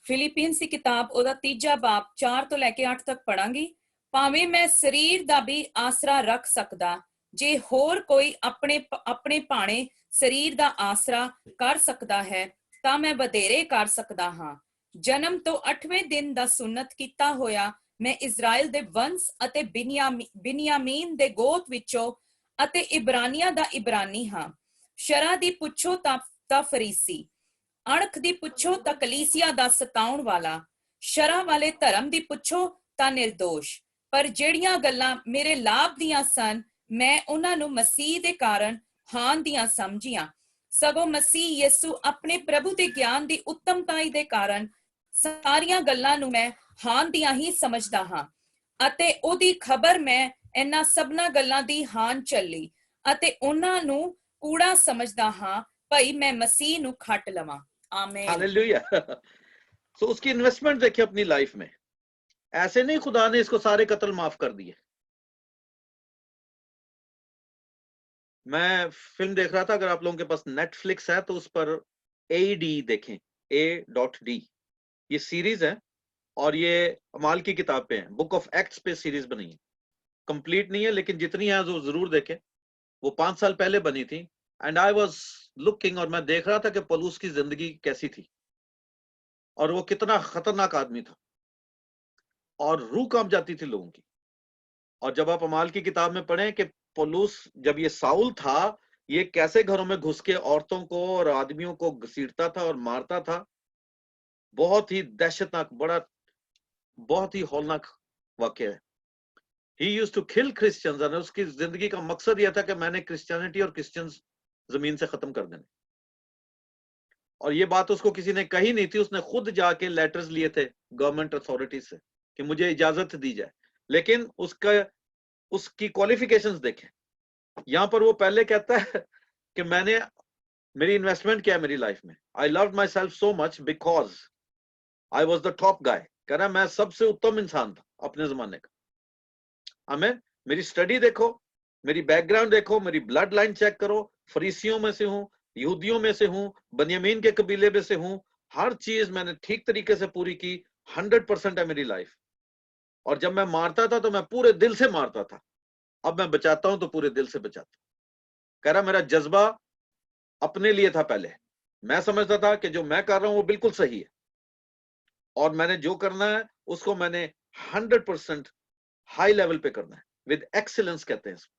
[SPEAKER 3] ਫਿਲੀਪੀਅਨਸ ਦੀ ਕਿਤਾਬ ਉਹਦਾ 3 ਬਾਬ 4 ਤੋਂ ਲੈ ਕੇ 8 ਤੱਕ ਪੜਾਂਗੀ। ਭਾਵੇਂ ਮੈਂ ਸਰੀਰ ਦਾ ਵੀ ਆਸਰਾ ਰੱਖ ਸਕਦਾ, ਜੇ ਹੋਰ ਕੋਈ ਆਪਣੇ ਭਾਣੇ ਸਰੀਰ ਦਾ ਆਸਰਾ ਕਰ ਸਕਦਾ ਹੈ ਤਾਂ ਮੈਂ ਵਧੇਰੇ ਕਰ ਸਕਦਾ ਹਾਂ। ਜਨਮ ਤੋਂ 8ਵੇਂ ਦਿਨ ਦਾ ਸੁੰਨਤ ਕੀਤਾ ਹੋਇਆ ਮੈਂ ਇਜ਼ਰਾਈਲ ਦੇ ਵੰਸ਼ ਅਤੇ ਬਿਨਯਾਮੀਨ ਦੇ ਗੋਤ ਵਿੱਚੋਂ ਅਤੇ ਇਬਰਾਨੀਆਂ ਦਾ ਇਬਰਾਨੀ ਹਾਂ। ਸ਼ਰ੍ਹਾ ਦੀ ਪੁੱਛੋ ਤਾਂ ਫਰੀਸੀ, ਅਣਖ ਦੀ ਪੁੱਛੋ ਤਾਂ ਕਲੀਸਿਆ ਦਾ ਸਤਾਉਣ ਵਾਲਾ, ਸ਼ਰ੍ਹਾ ਵਾਲੇ ਧਰਮ ਦੀ ਪੁੱਛੋ ਤਾਂ ਨਿਰਦੋਸ਼। ਪਰ ਜਿਹੜੀਆਂ ਗੱਲਾਂ ਮੇਰੇ ਲਾਭ ਦੀਆਂ ਸਨ ਮੈਂ ਉਹਨਾਂ ਨੂੰ ਮਸੀਹ ਦੇ ਕਾਰਨ ਹਾਨ ਦੀਆਂ ਸਮਝੀਆਂ। ਸਗੋਂ ਮਸੀਹ ਯਿਸੂ ਆਪਣੇ ਪ੍ਰਭੂ ਦੇ ਗਿਆਨ ਦੀ ਉੱਤਮਤਾਈ ਦੇ ਕਾਰਨ ਸਾਰੀਆਂ ਗੱਲਾਂ ਨੂੰ ਮੈਂ ਹਾਨ ਦੀਆਂ ਹੀ ਸਮਝਦਾ ਹਾਂ ਅਤੇ ਉਹਦੀ ਖਬਰ ਮੈਂ ਇਹਨਾਂ ਸਭਨਾਂ ਗੱਲਾਂ ਦੀ ਹਾਨ ਚੱਲੀ ਅਤੇ ਉਹਨਾਂ ਨੂੰ ਕੂੜਾ ਸਮਝਦਾ ਹਾਂ ਭਈ मैं मसीह ਨੂੰ ਖੱਟ ਲਵਾਂ। आमीन।
[SPEAKER 1] हालेलुया। सो उसकी इन्वेस्टमेंट देखिए अपनी लाइफ में। ऐसे नहीं खुदा ने इसको सारे कत्ल माफ कर दिए। मैं फिल्म देख रहा था, अगर आप लोगों के पास नेटफ्लिक्स है तो उस पर AD देखें, A.D, ये सीरीज है और ये अमाल की किताब पे है, बुक ऑफ एक्ट्स पे सीरीज बनी है। कंप्लीट नहीं है लेकिन जितनी है वो जरूर देखें। वो 5 साल पहले बनी थी एंड आई वाज लुकिंग, और मैं देख रहा था कि पौलुस की जिंदगी कैसी थी और वो कितना खतरनाक आदमी था और रूह कांप जाती थी लोगों की। और जब आप अमाल की किताब में पढ़ें कि पौलुस जब ये साउल था, ये कैसे घरों में घुस के औरतों को और आदमियों को घसीटता था और मारता था, बहुत ही दहशतनाक, बहुत ही हौलनाक वाकया है। He used to kill Christians, और उसकी जिंदगी का मकसद यह था कि मैंने क्रिश्चियनिटी और क्रिश्चियंस जमीन से खत्म कर देने। और ये बात उसको किसी ने कही नहीं थी, उसने खुद जाके लेटर्स लिए थे गवर्नमेंट अथॉरिटीज से कि मुझे इजाजत दी जाए। लेकिन उसकी क्वालिफिकेशंस देखें। यहां पर वो पहले कहता है कि मेरी इन्वेस्टमेंट क्या है मेरी लाइफ में। I loved myself so much because I was the top guy. कह रहा मैं सबसे उत्तम इंसान था अपने जमाने का। हमें मेरी स्टडी देखो, मेरी बैकग्राउंड देखो, मेरी ब्लड लाइन चेक करो, फरीसियों में से हूं, यहूदियों में से हूं, बनियामीन के कबीले में से हूं, हर चीज मैंने ठीक तरीके से पूरी की। 100% है मेरी लाइफ। और जब मैं मारता था तो मैं पूरे दिल से मारता था, अब मैं बचाता हूं तो पूरे दिल से बचाता हूं। कह रहा मेरा जज्बा अपने लिए था। पहले मैं समझता था कि जो मैं कर रहा हूं वो बिल्कुल सही है और मैंने जो करना है उसको मैंने 100% हाई लेवल पे करना है, विद एक्सीलेंस कहते हैं इसको।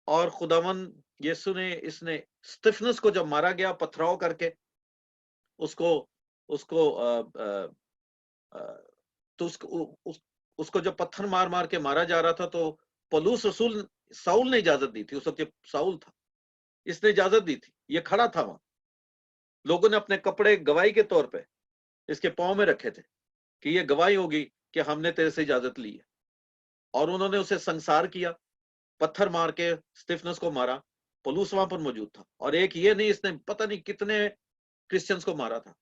[SPEAKER 1] और खुदावन यीशु ने इसने स्टिफनस को जब मारा गया पथराव करके, उसको जब पत्थर मार मार के मारा जा रहा था तो पौलुस रसूल, साउल ने इजाजत दी थी, उस वक्त साउल था, इसने इजाजत दी थी। ये खड़ा था वहां, लोगों ने अपने कपड़े गवाही के तौर पे इसके पांव में रखे थे कि ये गवाही होगी कि हमने तेरे से इजाजत ली है। और उन्होंने उसे संसार किया, पत्थर मार के स्टिफनस को मारा। पौलुस वहां पर मौजूद था और एक ये नहीं, इसने पता नहीं कितने क्रिश्चियंस को मारा था।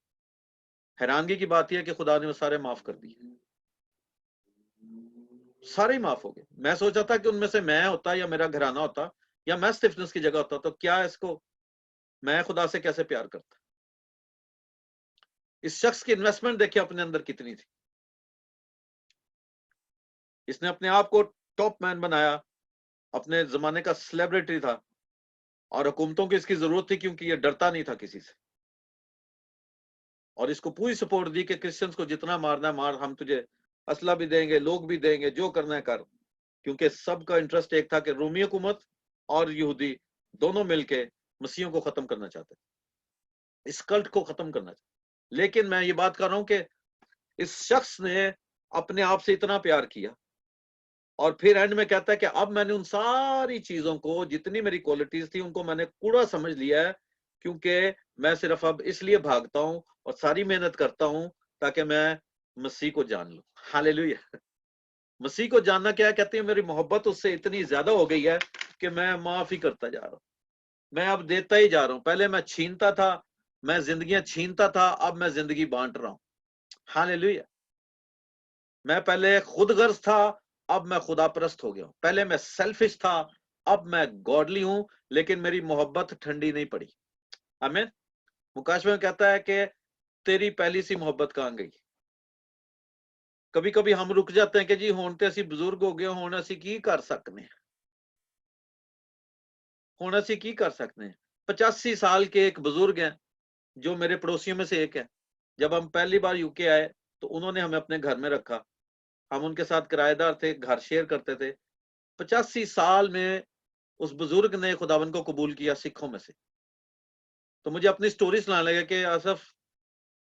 [SPEAKER 1] हैरानगी की बात यह है कि खुदा ने वो सारे माफ कर दिए, सारे ही माफ हो गए। मैं सोचा था कि उनमें से मैं होता या मेरा घराना होता या मैं स्टिफनस की जगह होता तो क्या इसको, मैं खुदा से कैसे प्यार करता। इस शख्स की इन्वेस्टमेंट देखिए अपने अंदर कितनी थी। इसने अपने आप को टॉप मैन बनाया, अपने जमाने का सेलिब्रिटी था और हुकूमतों की इसकी जरूरत थी क्योंकि ये डरता नहीं था किसी से। और इसको पूरी सपोर्ट दी कि क्रिश्चियंस को जितना मारना है मार, हम तुझे असला भी देंगे, लोग भी देंगे, जो करना है कर, क्योंकि सबका इंटरेस्ट एक था कि रोमी हुकूमत और यहूदी दोनों मिलके मसीहों को खत्म करना चाहते, इस कल्ट को खत्म करना चाहते। लेकिन मैं ये बात कर रहा हूं कि इस शख्स ने अपने आप से इतना प्यार किया और फिर एंड में कहता है कि अब मैंने उन सारी चीजों को, जितनी मेरी क्वालिटीज थी, उनको मैंने कूड़ा समझ लिया है, क्योंकि मैं सिर्फ अब इसलिए भागता हूं और सारी मेहनत करता हूं ताकि मैं मसीह को जान लूं। हालेलुया। मसीह को जानना क्या है? कहते हैं मेरी मोहब्बत उससे इतनी ज्यादा हो गई है कि मैं माफ ही करता जा रहा हूं, मैं अब देता ही जा रहा हूं। पहले मैं छीनता था, मैं जिंदगियां छीनता था, अब मैं जिंदगी बांट रहा हूं। हालेलुया। मैं पहले खुदगर्ज था, अब मैं खुदापरस्त हो गया हूं। पहले मैं सेल्फिश था, अब मैं गॉडली हूं, लेकिन मेरी मोहब्बत ठंडी नहीं पड़ी। आमीन। मुकाश में कहता है कि तेरी पहली सी मोहब्बत कहां गई। कभी कभी हम रुक जाते हैं कि जी हुण ते असीं बुजुर्ग हो गए, हुण असीं की कर सकते हैं, हुण असीं की कर सकते हैं। 85 साल के एक बुजुर्ग हैं जो मेरे पड़ोसियों में से एक है। जब हम पहली बार यूके आए तो उन्होंने हमें अपने घर में रखा, हम उनके साथ किराएदार थे, घर शेयर करते थे। 85 साल में उस बुजुर्ग ने खुदावन को कबूल किया सिखों में से। तो मुझे अपनी स्टोरी सुनाने लगा कि आसफ,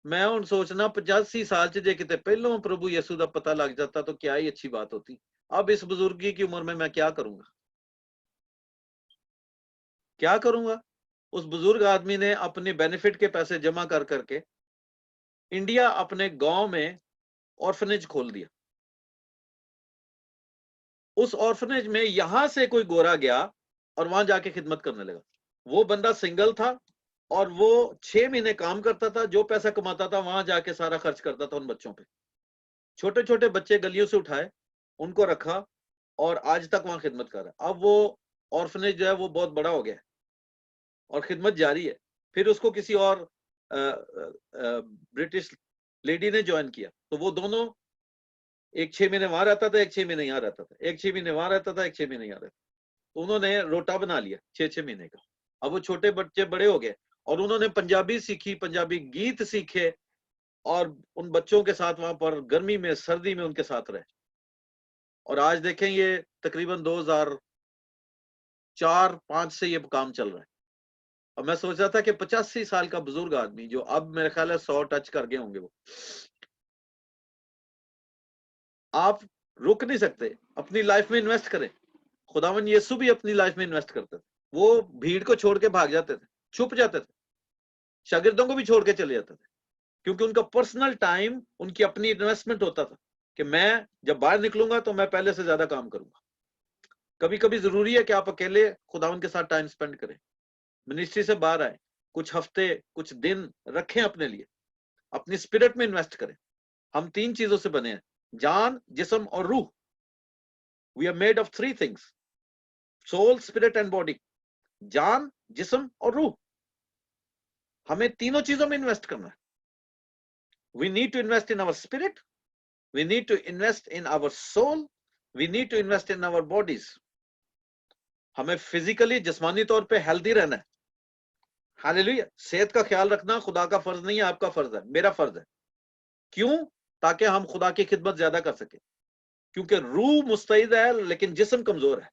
[SPEAKER 1] मैं हुण सोचना 85 साल च जे किते पहलों प्रभु यीशु दा पता लग जाता तो क्या ही अच्छी बात होती। अब इस बुजुर्गी की उम्र में मैं क्या करूंगा, क्या करूंगा। उस बुजुर्ग आदमी ने अपने बेनिफिट के पैसे जमा कर करके इंडिया अपने गांव में ऑर्फनेज खोल दिया। उस ऑर्फनेज में यहां से कोई गोरा गया और वहां जाके खिदमत करने लगा। वो बंदा सिंगल था और वो 6 महीने काम करता था, जो पैसा कमाता था वहां जाके सारा खर्च करता था उन बच्चों पे। छोटे छोटे बच्चे गलियों से उठाए, उनको रखा और आज तक वहां खिदमत कर रहा है। अब वो ऑर्फनेज जो है वो बहुत बड़ा हो गया है और खिदमत जारी है। फिर उसको किसी और ब्रिटिश लेडी ने ज्वाइन किया, तो वो दोनों एक 6 महीने वहां रहता था, एक 6 महीने यहाँ रहता था, एक 6 महीने वहां रहता था, एक 6 महीने यहाँ रहता था। तो उन्होंने रोटा बना लिया 6-6 महीने का। अब वो छोटे बच्चे बड़े हो गए और उन्होंने पंजाबी सीखी, पंजाबी गीत सीखे और उन बच्चों के साथ वहां पर गर्मी में सर्दी में उनके साथ रहे। और आज देखें ये तकरीबन 2004-5 से ये काम चल रहा है। और मैं सोच रहा था कि 85 साल का बुजुर्ग आदमी जो अब मेरे ख्याल है 100 टच कर गए होंगे, वो आप रुक नहीं सकते, अपनी लाइफ में इन्वेस्ट करें। खुदावन यीशु भी अपनी लाइफ में इन्वेस्ट करते थे। वो भीड़ को छोड़ के भाग जाते थे, छुप जाते थे, शागिर्दों को भी छोड़ के चले जाते थे, क्योंकि उनका पर्सनल टाइम, उनकी अपनी इन्वेस्टमेंट होता था कि मैं जब बाहर निकलूंगा तो मैं पहले से ज्यादा काम करूंगा। कभी कभी जरूरी है कि आप अकेले खुदावन के साथ टाइम स्पेंड करें, मिनिस्ट्री से बाहर आए, कुछ हफ्ते कुछ दिन रखें अपने लिए, अपनी स्पिरिट में इन्वेस्ट करें। हम 3 चीजों से बने हैं, जान, जिस्म और रूह। We are made of 3 things, soul, spirit and body. जान, जिस्म और रूह, हमें तीनों चीजों में इन्वेस्ट करना है। We need to invest in our spirit, we need to invest in our soul, we need to invest in our bodies. हमें फिजिकली, जिस्मानी तौर पे हेल्दी रहना है। हालेलुया। सेहत का ख्याल रखना खुदा का फर्ज नहीं है, आपका फर्ज है, मेरा फर्ज है। क्यों? ताकि हम खुदा की खिदमत ज्यादा कर सके, क्योंकि रूह मुस्तैद है लेकिन जिस्म कमजोर है।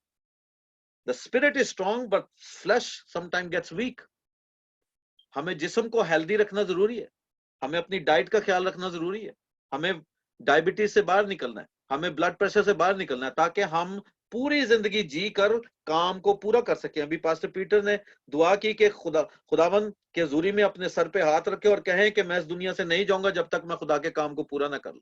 [SPEAKER 1] The spirit is strong but flesh sometime gets weak. हमें जिस्म को हेल्दी रखना जरूरी है, हमें अपनी डाइट का ख्याल रखना जरूरी है, हमें डायबिटीज से बाहर निकलना है, हमें ब्लड प्रेशर से बाहर निकलना है, ताकि हम पूरी जिंदगी जी कर काम को पूरा कर सके। अभी पास्टर पीटर ने दुआ की कि खुदावन के हुजूरी में अपने सर पे हाथ रखे और कहें कि मैं इस दुनिया से नहीं जाऊंगा जब तक मैं खुदा के काम को पूरा ना कर लूं।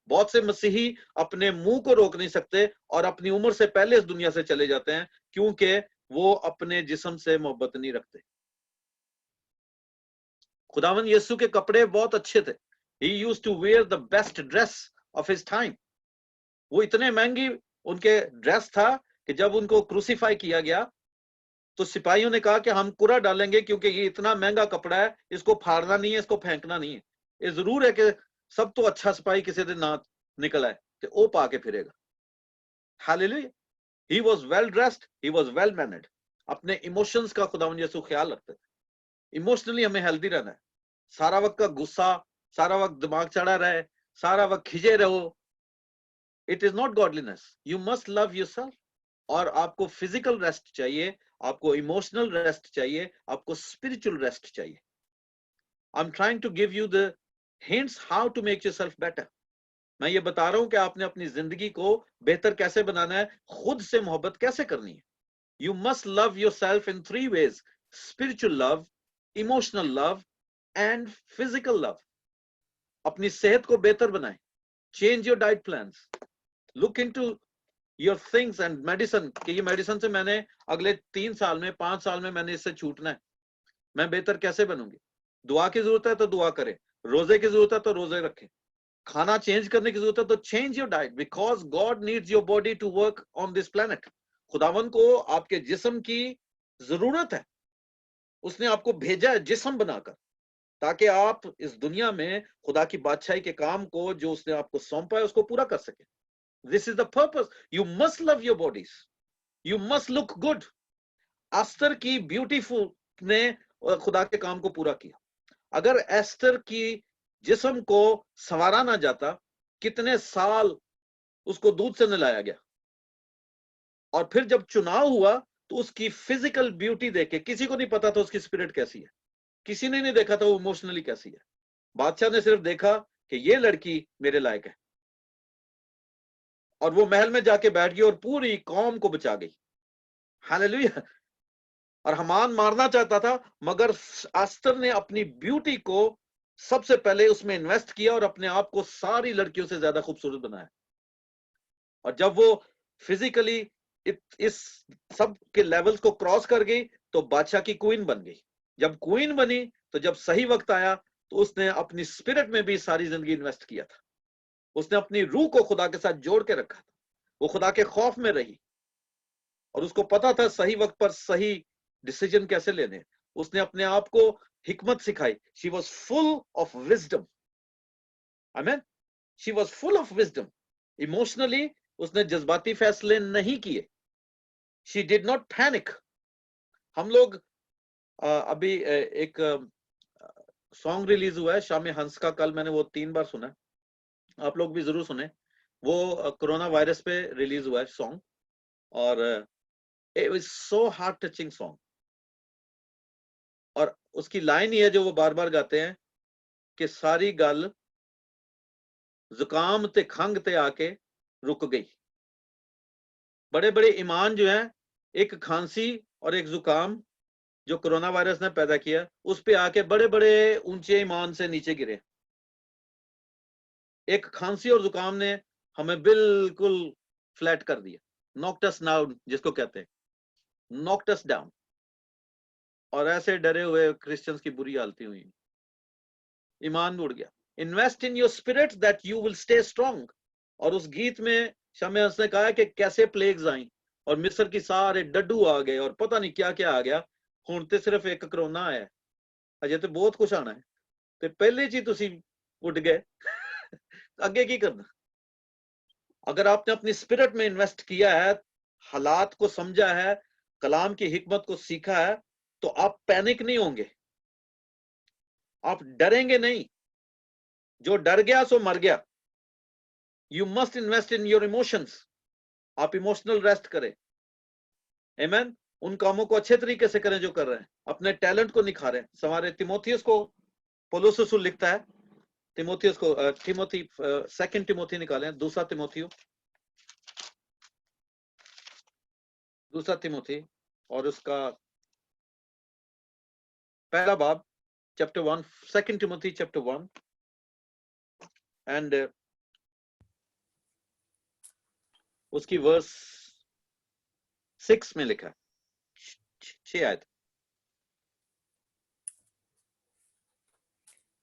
[SPEAKER 1] बहुत से मसीही अपने मुंह को रोक नहीं सकते और अपनी उम्र से पहले इस दुनिया से चले जाते हैं, क्योंकि वो अपने जिस्म से मोहब्बत नहीं रखते। खुदावन यीशु के कपड़े बहुत अच्छे थे। He used to wear the best dress of his time. वो इतने महंगी उनके ड्रेस था कि जब उनको क्रूसीफाई किया गया तो सिपाहियों ने कहा कि हम कुरा डालेंगे, क्योंकि ये इतना महंगा कपड़ा है, इसको फाड़ना नहीं है, इसको फेंकना नहीं है। ये जरूर है कि सब तो अच्छा सिपाही किसी दिन ना निकला है कि वो पाके फिरेगा। Hallelujah. He was well dressed, he was well mannered. अपने इमोशंस का खुदावन यीशु ख्याल रखते थे। इमोशनली हमें हेल्दी रहना है। सारा वक्त का गुस्सा सारा वक्त दिमाग चढ़ा रहे, सारा वक्त खिजे रहो, it is not godliness. You must love yourself. और आपको फिजिकल रेस्ट चाहिए, आपको इमोशनल रेस्ट चाहिए, आपको स्पिरिचुअल रेस्ट चाहिए। I am trying to give you the hints how to make yourself better. मैं ये बता रहा हूं कि आपने अपनी जिंदगी को बेहतर कैसे बनाना है, खुद से मोहब्बत कैसे करनी है। You must love yourself in 3 ways: spiritual love, emotional love and physical love. अपनी सेहत को बेहतर बनाएं, change your diet plans, look into your things and medicine कि ये मेडिसिन से मैंने अगले 3 साल में, 5 साल में मैंने इससे छूटना है, मैं बेहतर कैसे बनूंगी। दुआ की जरूरत है तो दुआ करें, रोजे की जरूरत है तो रोजे रखें, खाना चेंज करने की जरूरत है तो change your diet, because God needs your body to work on this planet. खुदावन को आपके जिस्म की जरूरत है, उसने आपको भेजा है जिस्म बनाकर, ताकि आप इस दुनिया में खुदा की बादशाही के काम को जो उसने आपको सौंपा है उसको पूरा कर सके। This is the purpose. You must love your bodies. You must look good. Esther की ब्यूटीफुल ने खुदा के काम को पूरा किया। अगर एस्टर की जिस्म को संवारा ना जाता, कितने साल उसको दूध से नहलाया गया, और फिर जब चुनाव हुआ तो उसकी फिजिकल ब्यूटी देखे किसी को नहीं पता था उसकी स्पिरिट कैसी है, किसी ने नहीं देखा था वो इमोशनली कैसी है। बादशाह ने सिर्फ देखा कि ये लड़की मेरे लायक है, और वो महल में जाके बैठ गई और पूरी कौम को बचा गई। हालेलुया। और हमान मारना चाहता था, मगर एस्टर ने अपनी ब्यूटी को सबसे पहले उसमें इन्वेस्ट किया और अपने आप को सारी लड़कियों से ज्यादा खूबसूरत बनाया। और जब वो फिजिकली इस सब के लेवल्स को क्रॉस कर गई तो बादशाह की क्वीन बन गई। जब क्वीन बनी तो जब सही वक्त आया तो उसने अपनी स्पिरिट में भी सारी जिंदगी इन्वेस्ट किया था। उसने अपनी रूह को खुदा के साथ जोड़ के रखा था, वो खुदा के खौफ में रही, और उसको पता था सही वक्त पर सही डिसीजन कैसे लेने। उसने अपने आप को हिकमत सिखाई। She was full of wisdom. आमीन। She was full of wisdom. Emotionally उसने जज्बाती फैसले नहीं किए। She did not panic. हम लोग अभी एक सॉन्ग रिलीज हुआ है शामी हंस का, कल मैंने वो 3 बार सुना, आप लोग भी जरूर सुने। वो कोरोना वायरस पे रिलीज हुआ है सॉन्ग, और it was so heart touching song. और उसकी लाइन ही है जो वो बार बार गाते हैं कि सारी गल जुकाम ते खंग ते आके रुक गई। बड़े बड़े ईमान जो हैं, एक खांसी और एक जुकाम जो कोरोना वायरस ने पैदा किया, उस पे आके बड़े बड़े ऊंचे ईमान से नीचे गिरे। एक खांसी और जुकाम ने हमें बिल्कुल फ्लैट कर दिया, नॉक्ड अस डाउन जिसको कहते हैं, नॉक्ड अस डाउन। और ऐसे डरे हुए क्रिश्चियंस की बुरी हालती हुई, ईमान उड़ गया। Invest in your spirit that you will stay strong. और उस गीत में शामी हंस ने कहा कि कैसे प्लेग्स आई और मिस्र की सारे डड्डू आ गए और पता नहीं क्या क्या आ गया, हुण ते सिर्फ एक कोरोना आया, अजे तो बहुत कुछ आना है, ते पहले जी तुसी उड़ गए आगे की करना। अगर आपने अपनी स्पिरिट में इन्वेस्ट किया है, हालात को समझा है, कलाम की हिकमत को सीखा है, तो आप पैनिक नहीं होंगे, आप डरेंगे नहीं। जो डर गया सो मर गया। You must invest in your emotions. आप इमोशनल रेस्ट करें। आमीन। उन कामों को अच्छे तरीके से करें जो कर रहे हैं, अपने टैलेंट को निखारें, संवारें। तिमोथियस को पौलुस रसूल लिखता है, तिमोथियस को तिमोथी 2 तिमोथी निकालें, दूसरा तिमोथी और उसका पहला बाब चैप्टर 1, 2 तिमोथी चैप्टर 1 एंड उसकी वर्स 6 में लिखा है, 6 आयत।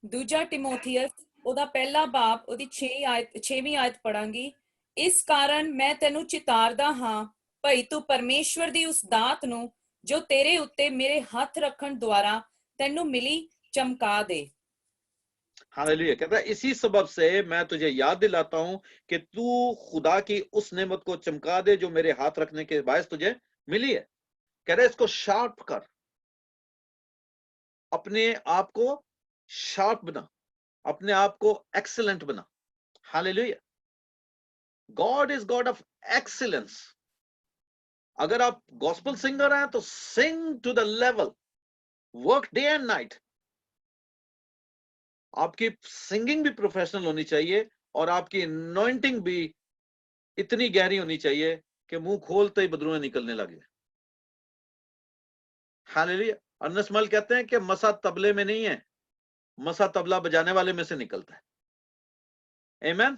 [SPEAKER 3] दूजा तिमोथियस ਉਹਦਾ ਪਹਿਲਾ ਬਾਬ ਉਹਦੀ 6ਵੀਂ ਆਇਤ ਪੜਾਂਗੀ। ਇਸ ਕਾਰਨ ਮੈਂ ਤੈਨੂੰ ਚਿਤਾਰਦਾ ਹਾਂ, ਭਈ ਤੂੰ ਪਰਮੇਸ਼ਵਰ ਦੀ ਉਸ ਦਾਤ ਨੂੰ ਜੋ ਤੇਰੇ ਉੱਤੇ ਮੇਰੇ ਹੱਥ ਰੱਖਣ ਦੁਆਰਾ ਤੈਨੂੰ ਮਿਲੀ चमका दे।
[SPEAKER 1] हालेलुया। कहता है इसी सबब से मैं तुझे याद दिलाता हूं कि तू खुदा की उस नेमत को चमका दे जो मेरे हाथ रखने के बायस तुझे मिली है। कह रहा है इसको शार्प कर, अपने आप को शार्प बना, अपने आप को एक्सीलेंट बना। Hallelujah. God is God of excellence. अगर आप गॉस्पेल सिंगर हैं तो sing to the level, work day and night. आपकी सिंगिंग भी प्रोफेशनल होनी चाहिए और आपकी अनॉइंटिंग भी इतनी गहरी होनी चाहिए कि मुंह खोलते ही बदरूएं निकलने लगे। हालेलुया। अर्नेस्ट मल कहते हैं कि मसा तबले में नहीं है, मसा तबला बजाने वाले में से निकलता है। आमीन।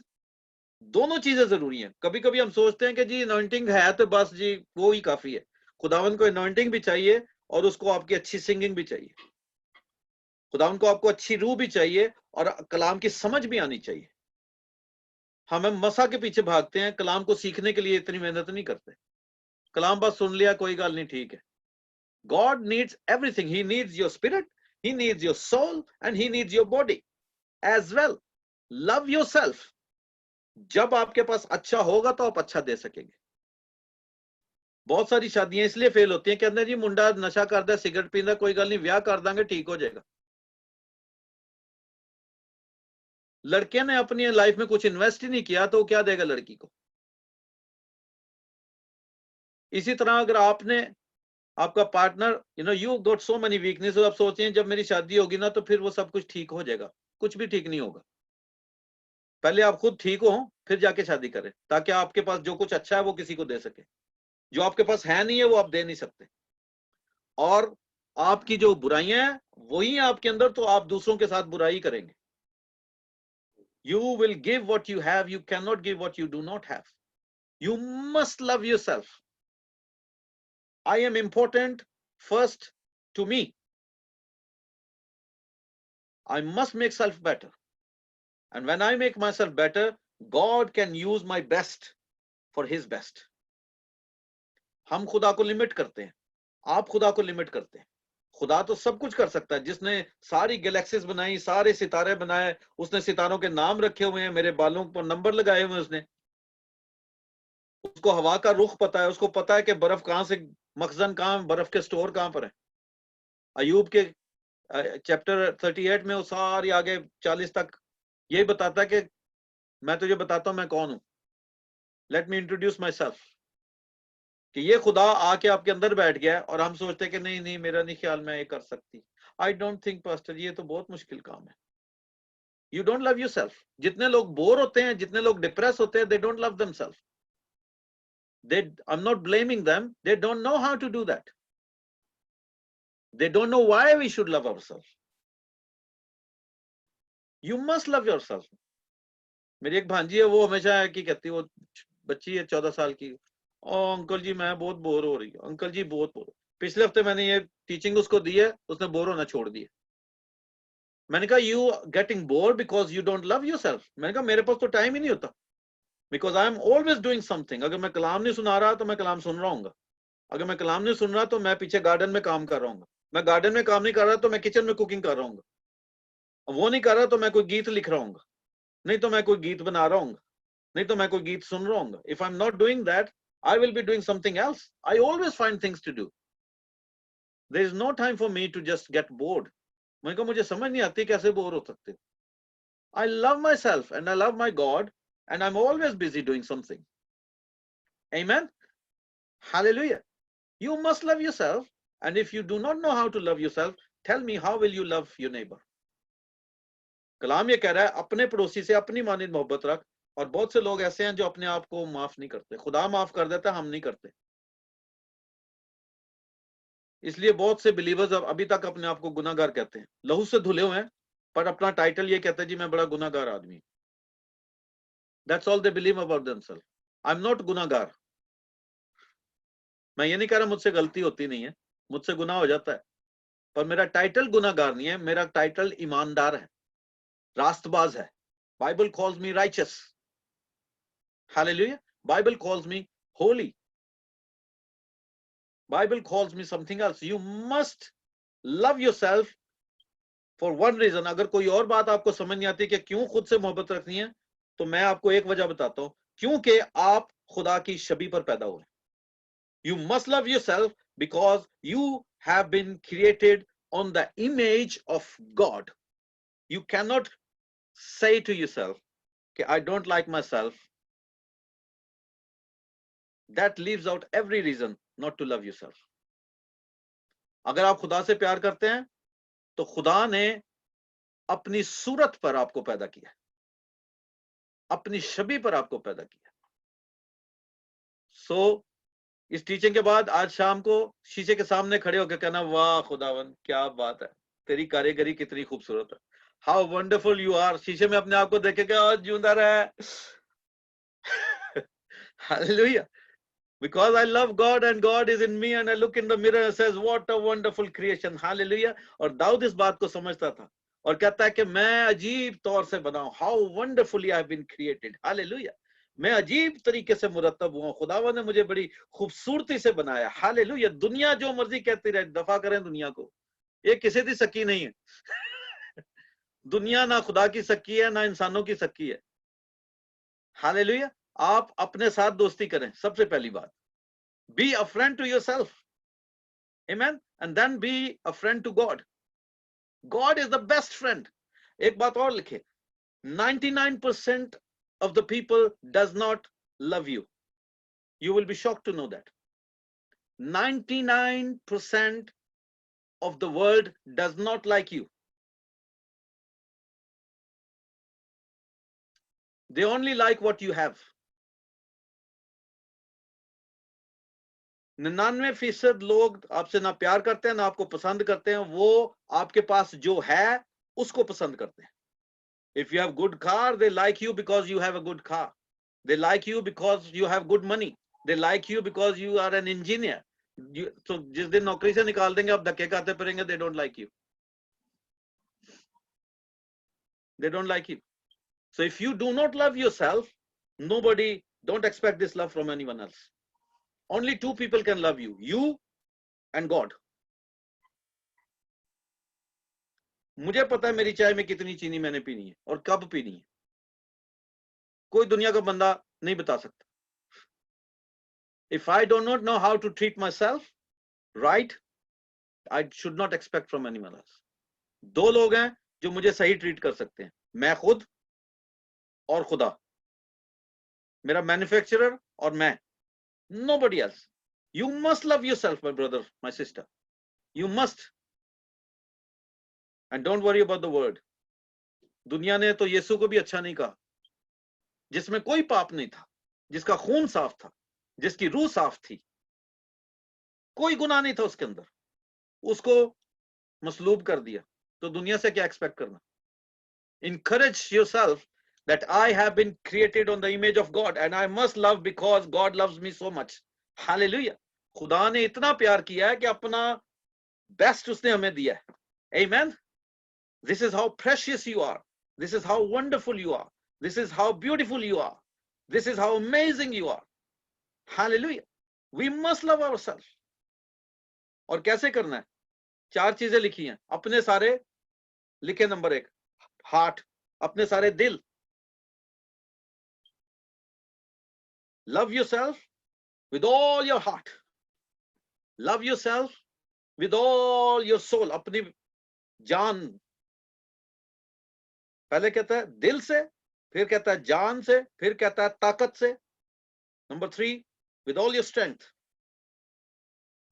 [SPEAKER 1] दोनों चीजें जरूरी हैं। कभी कभी हम सोचते हैं कि जी अनॉइंटिंग है तो बस जी वो ही काफी है। खुदावन को अनॉइंटिंग भी चाहिए और उसको आपकी अच्छी सिंगिंग भी चाहिए। खुदावन को आपको अच्छी रूह भी चाहिए और कलाम की समझ भी आनी चाहिए। हम मसा के पीछे भागते हैं, कलाम को सीखने के लिए इतनी मेहनत नहीं करते। कलाम बस सुन लिया, कोई गल नहीं, ठीक है। God needs everything. He needs your spirit, he needs your soul, and he needs your body as well. Love yourself. जब आपके पास अच्छा होगा तो आप अच्छा दे सकेंगे। बहुत सारी शादियां इसलिए फेल होती हैं, कहते हैं जी मुंडा नशा करता है, सिगरेट पींदा, कोई गल नहीं, ब्याह कर देंगे, ठीक हो जाएगा। लड़के ने अपनी लाइफ में कुछ इन्वेस्ट ही नहीं किया तो क्या देगा लड़की को। इसी तरह अगर आपने आपका partner you got so many weakness, आप सोचते हैं जब मेरी शादी होगी ना तो फिर वो सब कुछ ठीक हो जाएगा। कुछ भी ठीक नहीं होगा। पहले आप खुद ठीक हो फिर जाके शादी करें, ताकि आपके पास जो कुछ अच्छा है वो किसी को दे सके। जो आपके पास है नहीं है वो आप दे नहीं सकते। और आपकी जो बुराइयां हैं वही है आपके अंदर, तो आप दूसरों के साथ बुराई करेंगे। You will give what you have, you can not give what you do not have. You must love yourself. I am important first to me. I must make self better. And when I make myself better, God can use my best for his best. हम खुदा को limit करते हैं, आप खुदा को limit करते हैं। खुदा तो सब कुछ कर सकता है। जिसने सारी गैलेक्सीज बनाई, सारे सितारे बनाए, उसने सितारों के नाम रखे हुए हैं, मेरे बालों पर नंबर लगाए हुए हैं उसने। उसको हवा का रुख पता है, उसको पता है कि बर्फ कहां से, मखजन कहां, बर्फ के स्टोर कहां पर है। अयूब के चैप्टर 38 में वो सारी आगे 40 तक यही बताता है कि मैं तुझे बताता हूं मैं कौन हूं। Let me introduce my self. कि ये खुदा आके आपके अंदर बैठ गया है और हम सोचते हैं कि नहीं नहीं मेरा नहीं ख्याल मैं ये कर सकती। आई डोंट थिंक पास्टर ये तो बहुत मुश्किल काम है। You don't love yourself. जितने लोग बोर होते हैं, जितने लोग डिप्रेस होते हैं, they don't love themself. I am not blaming them, they don't know how to do that. They don't know why we should love ourselves. You must love yourself. मेरी एक भांजी है, वो हमेशा है कि कहती, वो बच्ची है 14 साल की, ओ अंकल जी मैं बहुत बोर हो रही हूँ, अंकल जी बहुत बोर। पिछले हफ्ते मैंने ये टीचिंग उसको दी है, उसने बोर होना छोड़ दिया। मैंने कहा you getting bore because you don't love yourself. मैंने कहा मेरे पास तो टाइम ही नहीं होता, because I am always doing something. अगर मैं कलाम नहीं सुना रहा तो मैं कलाम सुन रहा हूँ। अगर मैं कलाम नहीं सुन रहा तो मैं पीछे गार्डन में काम कर रहा हूँ। मैं गार्डन में काम नहीं कर रहा तो मैं किचन में कुकिंग कर रहा हूँ। वो नहीं कर रहा तो मैं कोई गीत लिख रहा हूँ, नहीं तो मैं कोई गीत बना रहा हूँ, नहीं तो मैं कोई गीत सुन रहा हूँ। If I am not doing that, I will be doing something else. I always find things to do. There is no time for me to just get bored. मैंने कहा मुझे समझ नहीं आती कैसे बोर हो सकते। I love my self and I love my God and I am always busy doing something. Amen. Hallelujah. You must love yourself, and if you do not know how to love yourself, tell me how will you love your neighbor? कलाम ये कह रहा है अपने पड़ोसी से अपनी मानिंद मोहब्बत रख। और बहुत से लोग ऐसे हैं जो अपने आप को माफ नहीं करते। खुदा माफ कर देता, हम नहीं करते। इसलिए बहुत से बिलीवर्स अभी तक अपने आप को गुनाहगार कहते हैं, लहू से धुले हुए हैं, पर अपना टाइटल ये कहते हैं जी मैं बड़ा गुनाहगार आदमी। That's all they believe about themselves. I'm not गुनाहगार। मैं ये नहीं कह रहा मुझसे गलती होती नहीं है, मुझसे गुनाह हो जाता है, पर मेरा टाइटल गुनाहगार नहीं है, मेरा टाइटल ईमानदार है, रास्तबाज है। Bible calls me righteous. Hallelujah. Bible calls me holy. Bible calls me something else. You must love yourself for one reason. अगर कोई और बात आपको समझ नहीं आती कि क्यों खुद से मोहब्बत रखनी है, तो मैं आपको एक वजह बताता हूं, क्योंकि आप खुदा की छवि पर पैदा हुए। You must love yourself because you have been created on the image of God. You cannot say to yourself कि I don't like myself, that leaves out every reason not to love yourself. अगर आप खुदा से प्यार करते हैं तो खुदा ने अपनी सूरत पर आपको पैदा किया, अपनी छवि पर आपको पैदा किया. सो इस टीचिंग के बाद आज शाम को शीशे के सामने खड़े होकर कहना, वाह खुदावन क्या बात है, तेरी कारीगरी कितनी खूबसूरत है, हाउ वंडरफुल यू आर. शीशे में अपने आप को देखेगा और जिंदा रहे. Hallelujah. Because I love God and God is in me and I look in the mirror and says what a wonderful creation. Hallelujah. और दाऊद इस बात को समझता था और कहता है कि मैं अजीब तौर से बना हूं. How wonderfully I have been created. Hallelujah. मैं अजीब तरीके से मुरतब हुआ. खुदावन ने मुझे बड़ी खूबसूरती से बनाया. हालेलुया. दुनिया जो मर्जी कहती रहे, दफा करें दुनिया को, ये किसी की सकी नहीं है. दुनिया ना खुदा की सकी है ना इंसानों की सकी है. हालेलुया. आप अपने साथ दोस्ती करें. सबसे पहली बात, be a friend to yourself. Amen. And then be a friend to God. God is the best friend. एक बात और लिखे, 99% of the people does not love you. You will be shocked to know that 99% of the world does not like you. They only like what you have. 99% लोग आपसे ना प्यार करते हैं ना आपको पसंद करते हैं, वो आपके पास जो है उसको पसंद करते हैं. If you have good car, they like you because you have a good car. They like you because you have good money. They like you because you are an engineer. So जिस दिन नौकरी से निकाल देंगे आप धक्के खाते फिरेंगे. They don't like you. They don't like you. So if you do not love yourself, nobody, don't expect this love from anyone else. Only two people can love you, you and God. मुझे पता है मेरी चाय में कितनी चीनी मैंने पीनी है और कब पीनी है. कोई दुनिया का बंदा नहीं बता सकता. If I do not know how to treat myself right, I should not expect from anyone else. दो लोग हैं जो मुझे सही ट्रीट कर सकते हैं, मैं खुद और खुदा. मेरा मैन्युफैक्चरर और मैं. Nobody else. You must love yourself, my brother, my sister. You must. And don't worry about the word. दुनिया ने तो यीशु को भी अच्छा नहीं कहा, जिसमें कोई पाप नहीं था, जिसका खून साफ था, जिसकी रूह साफ थी, कोई गुनाह नहीं था उसके अंदर, उसको मसलूब कर दिया. तो दुनिया से क्या एक्सपेक्ट करना. Encourage yourself that I have been created on the image of God and I must love because God loves me so much. Hallelujah. खुदा ने इतना प्यार किया है कि अपना बेस्ट उसने हमें दिया है. Amen. This is how precious you are. This is how wonderful you are. This is how beautiful you are. This is how amazing you are. Hallelujah. We must love ourselves. और कैसे करना है? 4 चीजें लिखी हैं. अपने सारे लिखे. नंबर 1, हार्ट, अपने सारे दिल. Love yourself with all your heart. Love yourself with all your soul. अपनी जान. पहले कहता है दिल से, फिर कहता है जान से, फिर कहता है ताकत से. Number 3, with all your strength.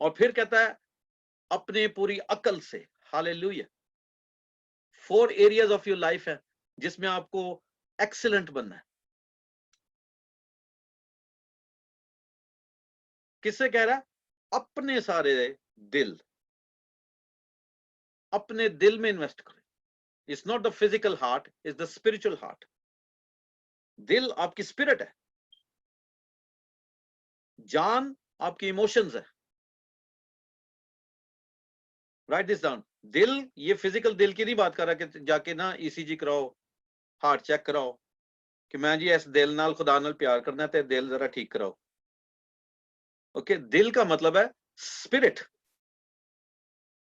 [SPEAKER 1] और फिर कहता है अपने पूरी अकल से. Hallelujah. 4 areas of your life है जिसमें आपको excellent बनना है. किससे कह रहा है? अपने सारे दिल. अपने दिल में इन्वेस्ट करें. It's not the physical heart, it's the spiritual heart. दिल आपकी स्पिरिट है. जान आपकी इमोशंस है. Right this down. दिल, ये फिजिकल दिल की नहीं बात कर रहा कि जाके ना ईसीजी कराओ, हार्ट चेक कराओ कि मैं जी इस दिल नाल खुदा नाल प्यार करना है ते दिल जरा ठीक कराओ. ओके. दिल का मतलब है स्पिरिट,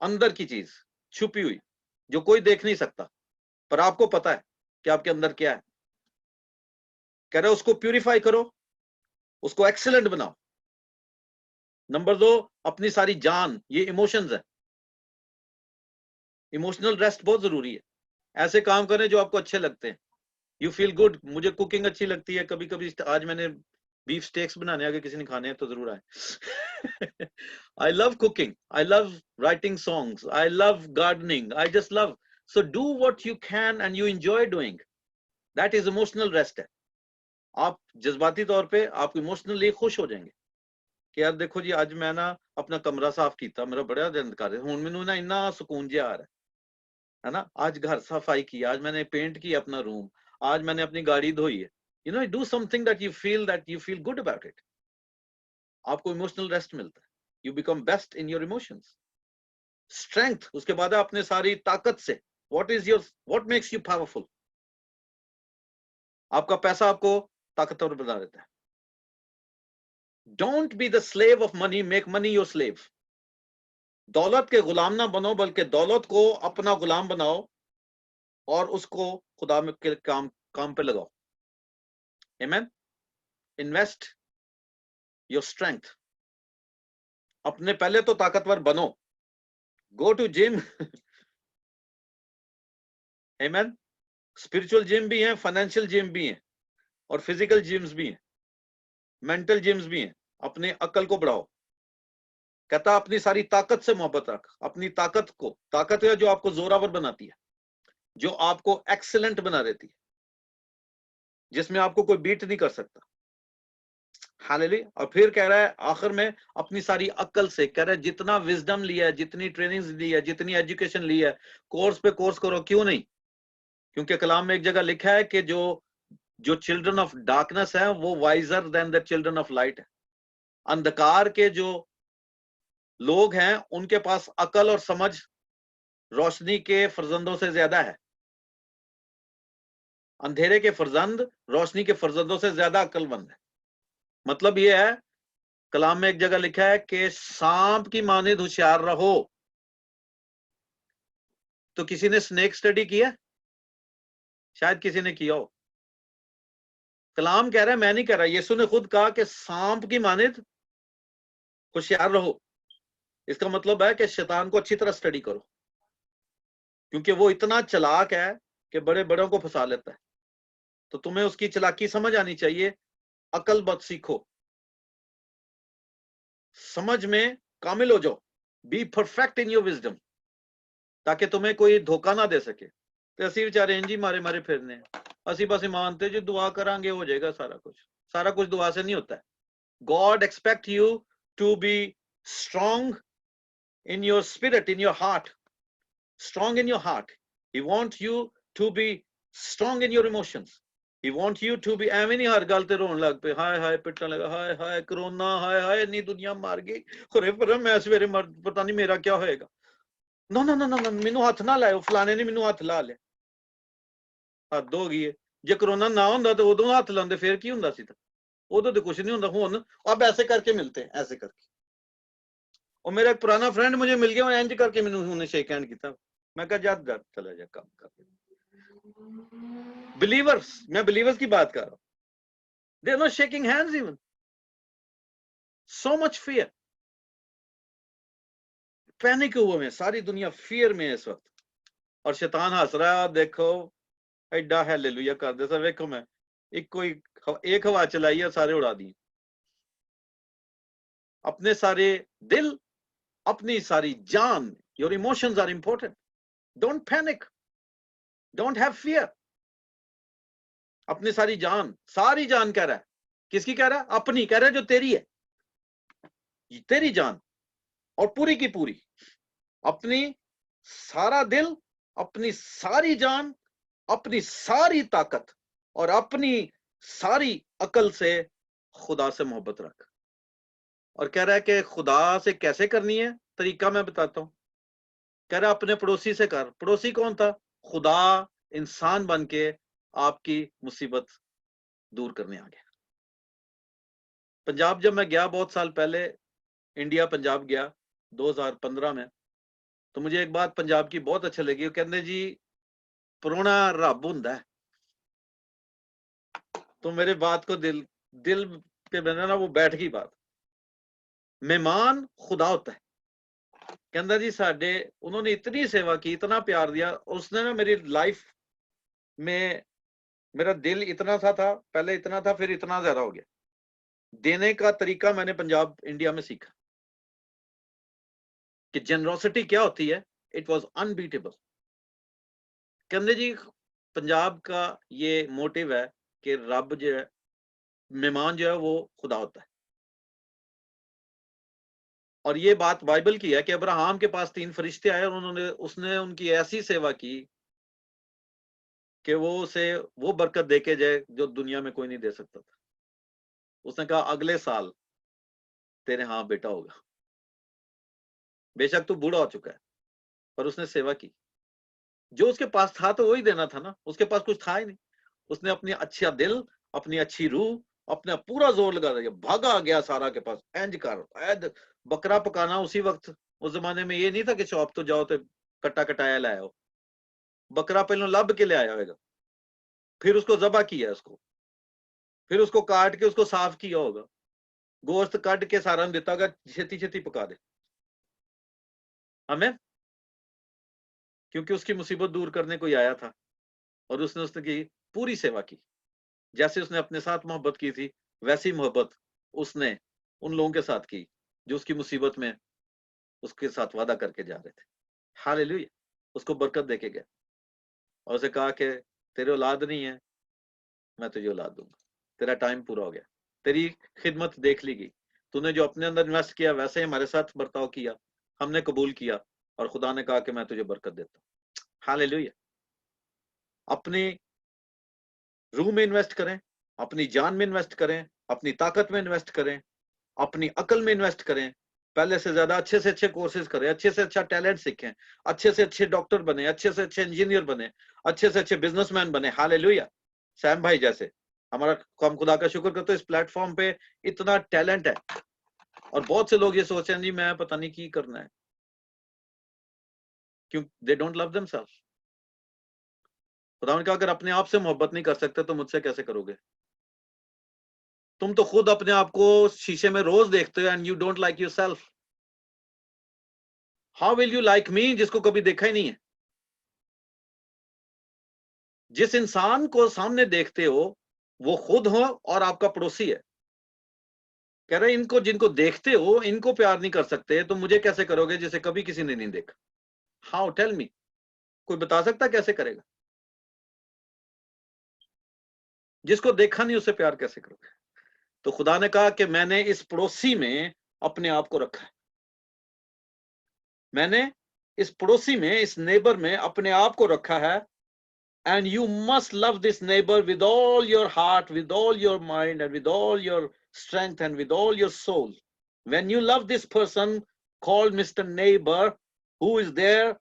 [SPEAKER 1] अंदर की चीज छुपी हुई जो कोई देख नहीं सकता, पर आपको पता है कि आपके अंदर क्या है. कह रहे उसको प्यूरिफाई करो, उसको एक्सीलेंट बनाओ. नंबर 2, अपनी सारी जान, ये इमोशंस है. इमोशनल रेस्ट बहुत जरूरी है. ऐसे काम करें जो आपको अच्छे लगते हैं. You feel good. मुझे कुकिंग अच्छी लगती है, कभी कभी आज मैंने बीफ स्टेक्स बनाने, अगर किसी ने खाने हैं तो जरूर आए। I love cooking, I love writing songs, I love gardening, I just love. So do what you can and you enjoy doing, that is emotional rest है। आप जज्बाती तौर पे आप इमोशनली खुश हो जाएंगे कि यार देखो जी, आज मैं ना अपना कमरा साफ किया, मेरा बड़ा दिन कर रहा, हुण मैनू ना इन्ना सुकून जिहा आ रहा है ना। आज घर सफाई की, आज मैंने पेंट किया अपना रूम, आज मैंने अपनी गाड़ी धोई है। You know, do something that you feel good about it. आपको इमोशनल रेस्ट मिलता है, you become best in your emotions. Strength, उसके बाद है अपने सारी ताकत से। What makes you powerful? आपका पैसा आपको ताकतवर बना देता है। Don't be the slave of money, make money your slave. दौलत के गुलाम ना बनो, बल्कि दौलत को अपना गुलाम बनाओ और उसको खुदा में के काम पे लगाओ। आमीन। Invest your strength. अपने पहले तो ताकतवर बनो, गो टू जिम। आमीन। स्पिरिचुअल जिम भी है, फाइनेंशियल जिम भी है, और फिजिकल जिम्स भी हैं, मेंटल जिम्स भी हैं। अपने अक्ल को बढ़ाओ। कहता अपनी सारी ताकत से मोहब्बत रख। अपनी ताकत को, ताकत है जो आपको जोरावर बनाती है, जो आपको एक्सीलेंट बना देती है, जिसमें आपको कोई बीट नहीं कर सकता। हालेलुया। और फिर कह रहा है आखिर में, अपनी सारी अक्ल से, कह रहा है जितना विजडम लिया है, जितनी ट्रेनिंग ली है, जितनी एजुकेशन ली है, कोर्स पे कोर्स करो। क्यों नहीं? क्योंकि कलाम में एक जगह लिखा है कि जो चिल्ड्रन ऑफ डार्कनेस है वो visor then the children of light है। अंधकार के जो लोग हैं उनके पास अकल और समझ रोशनी के फर्जंदों से ज्यादा है। अंधेरे के फर्जंद रोशनी के फर्जंदों से ज्यादा अक्लमंद है। मतलब ये है, कलाम में एक जगह लिखा है कि सांप की मानिंद होशियार रहो। तो किसी ने स्नेक स्टडी किया? शायद किसी ने किया हो। कलाम कह रहा है, मैं नहीं कह रहा, यीशु ने खुद कहा कि सांप की मानिंद होशियार रहो। इसका मतलब है कि शैतान को अच्छी तरह स्टडी करो, क्योंकि वो इतना चालाक है कि बड़े बड़ों को फंसा लेता है। तो तुम्हें उसकी चालाकी समझ आनी चाहिए। अकल मत सीखो, समझ में कामिल हो जाओ। Be perfect in your wisdom, ताकि तुम्हें कोई धोखा ना दे सके। तो असी बेचारे इंज ही मारे मारे फिरने, असी बस मानते जी दुआ करांगे हो जाएगा सारा कुछ। सारा कुछ दुआ से नहीं होता है। God expect you to be strong in your spirit, in your heart, strong in your heart. He wants you to be strong in your emotions. He wants you to be ਐਵੇਂ ਨਹੀਂ ਹਰ ਗੱਲ ਤੇ ਰੋਣ ਲੱਗ ਪਏ, ਹਾਏ ਹਾਏ ਪਿੱਟਣ ਲੱਗਾ, ਹਾਏ ਹਾਏ ਕਰੋਨਾ, ਹਾਏ ਹਾਏ ਇੰਨੀ ਦੁਨੀਆ ਮਾਰ ਗਈ, ਖਰੇ ਪਰ ਮੈਂ ਸਵੇਰੇ ਮਰ, ਪਤਾ ਨਹੀਂ ਮੇਰਾ ਕੀ ਹੋਏਗਾ। ਨਾ ਨਾ ਨਾ ਨਾ, ਮੈਨੂੰ ਹੱਥ ਨਾ ਲਾਇਓ, ਫਲਾਣੇ ਨੇ ਮੈਨੂੰ ਹੱਥ ਲਾ ਲਿਆ। ਹੱਦ ਹੋ ਗਈ ਹੈ। ਜੇ ਕਰੋਨਾ ਨਾ ਹੁੰਦਾ ਤੇ ਉਦੋਂ ਹੱਥ ਲਾਉਂਦੇ ਫੇਰ ਕੀ ਹੁੰਦਾ ਸੀ? ਤਾਂ ਉਦੋਂ ਤੇ ਕੁਝ ਨਹੀਂ ਹੁੰਦਾ। ਹੁਣ अब ऐसे करके मिलते हैं, ऐसे करके। और मेरा एक पुराना फ्रेंड मुझे मिल गया, इंज करके मैंने उन्होंने शेक हैंड किया। मैं कहा जा चला जा काम कर। बिलीवर्स, मैं बिलीवर्स की बात कर रहा हूं। They are not shaking hands even. So much fear, panic हुए में, सारी दुनिया फियर में है इस वक्त। और शैतान हंस रहा है, देखो एडा हालेलुया कर दे। सर देखो मैं एक हवा चलाई है, सारे उड़ा दिए। अपने सारे दिल, अपनी सारी जान, your emotions are important. Don't panic, don't have fear. अपनी सारी जान कह रहा है, किसकी कह रहा है? अपनी कह रहा है, जो तेरी है, तेरी जान, और पूरी की पूरी, अपनी सारा दिल, अपनी सारी जान, अपनी सारी ताकत और अपनी सारी अकल से खुदा से मोहब्बत रख। और कह रहा है कि खुदा से कैसे करनी है, तरीका मैं बताता हूं। कह रहा है अपने पड़ोसी से कर। पड़ोसी कौन था? खुदा इंसान बन के आपकी मुसीबत दूर करने आ गया। पंजाब जब मैं गया बहुत साल पहले, इंडिया पंजाब गया 2015 में, तो मुझे एक बात पंजाब की बहुत अच्छी लगी। वो कहते जी परोना रब हुंदा है। तो मेरे बात को दिल पे बना ना, वो बैठ गई बात। मेहमान खुदा होता है। कहता जी साडे, उन्होंने इतनी सेवा की, इतना प्यार दिया, उसने ना मेरी लाइफ में मेरा दिल इतना सा था, पहले इतना था, फिर इतना ज्यादा हो गया। देने का तरीका मैंने पंजाब इंडिया में सीखा कि जेनरोसिटी क्या होती है। It was unbeatable. कहते जी पंजाब का ये मोटिव है कि रब जो है, मेहमान जो है वो खुदा होता है। और ये बात बाइबल की है कि अब्राहम के पास 3 फरिश्ते आए और उसने उनकी ऐसी सेवा की कि वो उसे वो बरकत देके जाए जो दुनिया में कोई नहीं दे सकता था। उसने कहा अगले साल तेरे हाँ बेटा होगा। बेशक तू बूढ़ा हो चुका है, पर उसने सेवा की। जो उसके पास था तो वही देना था ना, उसके पास कुछ था ही नहीं। उसने अपनी अच्छा दिल, अपनी अच्छी रूह, अपना पूरा जोर लगा दिया, भागा गया सारा के पास। इंज कर बकरा पकाना उसी वक्त, उस जमाने में ये नहीं था कि शॉप तो जाओ तो कट्टा कटाया लाया हो। बकरा पहले लब के ले आया होगा, फिर उसको जबा किया, उसको फिर उसको काट के उसको साफ किया होगा, गोश्त काट के सारा देता होगा, छेती छेती पका दे हमें, क्योंकि उसकी मुसीबत दूर करने कोई आया था। और उसने की पूरी सेवा की। जैसे उसने अपने साथ मोहब्बत की थी, वैसी मोहब्बत उसने उन लोगों के साथ की जो उसकी मुसीबत में उसके साथ वादा करके जा रहे थे। हालेलुया। उसको बरकत देके गया और उसे कहा कि तेरे औलाद नहीं है, मैं तुझे औलाद दूंगा। तेरा टाइम पूरा हो गया, तेरी खिदमत देख ली गई, तूने जो अपने अंदर इन्वेस्ट किया वैसे ही हमारे साथ बर्ताव किया, हमने कबूल किया और खुदा ने कहा कि मैं तुझे बरकत देता हूं। हालेलुया। अपनी रूह में इन्वेस्ट करें, अपनी जान में इन्वेस्ट करें, अपनी ताकत में इन्वेस्ट करें, अपनी अकल में इन्वेस्ट करें। पहले से ज्यादा अच्छे से अच्छे कोर्सेज करें, अच्छे से अच्छा टैलेंट सीखें, अच्छे से अच्छे डॉक्टर बने, अच्छे से अच्छे इंजीनियर बने, अच्छे से अच्छे बिजनेसमैन बने। हालेलुया। सैम भाई जैसे हमारा, हम खुदा का शुक्र करते हैं इस प्लेटफॉर्म पे इतना टैलेंट है। और बहुत से लोग ये सोचते हैं जी मैं पता नहीं की करना है, क्यों? They don't love themself. खुदा ने कहा अगर अपने आप से मोहब्बत नहीं कर सकते तो मुझसे कैसे करोगे? तुम तो खुद अपने आप को शीशे में रोज देखते हो and you don't like yourself. How will you like me जिसको कभी देखा ही नहीं है? जिस इंसान को सामने देखते हो वो खुद हो और आपका पड़ोसी है। कह रहे इनको जिनको देखते हो इनको प्यार नहीं कर सकते तो मुझे कैसे करोगे जिसे कभी किसी ने नहीं देखा? How, tell me. कोई बता सकता कैसे करेगा? जिसको देखा नहीं उससे प्यार कैसे करोगे? तो खुदा ने कहा कि मैंने इस पड़ोसी में अपने आप को रखा है। मैंने इस पड़ोसी में, इस नेबर में अपने आप को रखा है। And you must love this neighbor with all your heart, with all your mind, and with all your strength, and with all your soul. When you love this person called Mr. Neighbor, who is there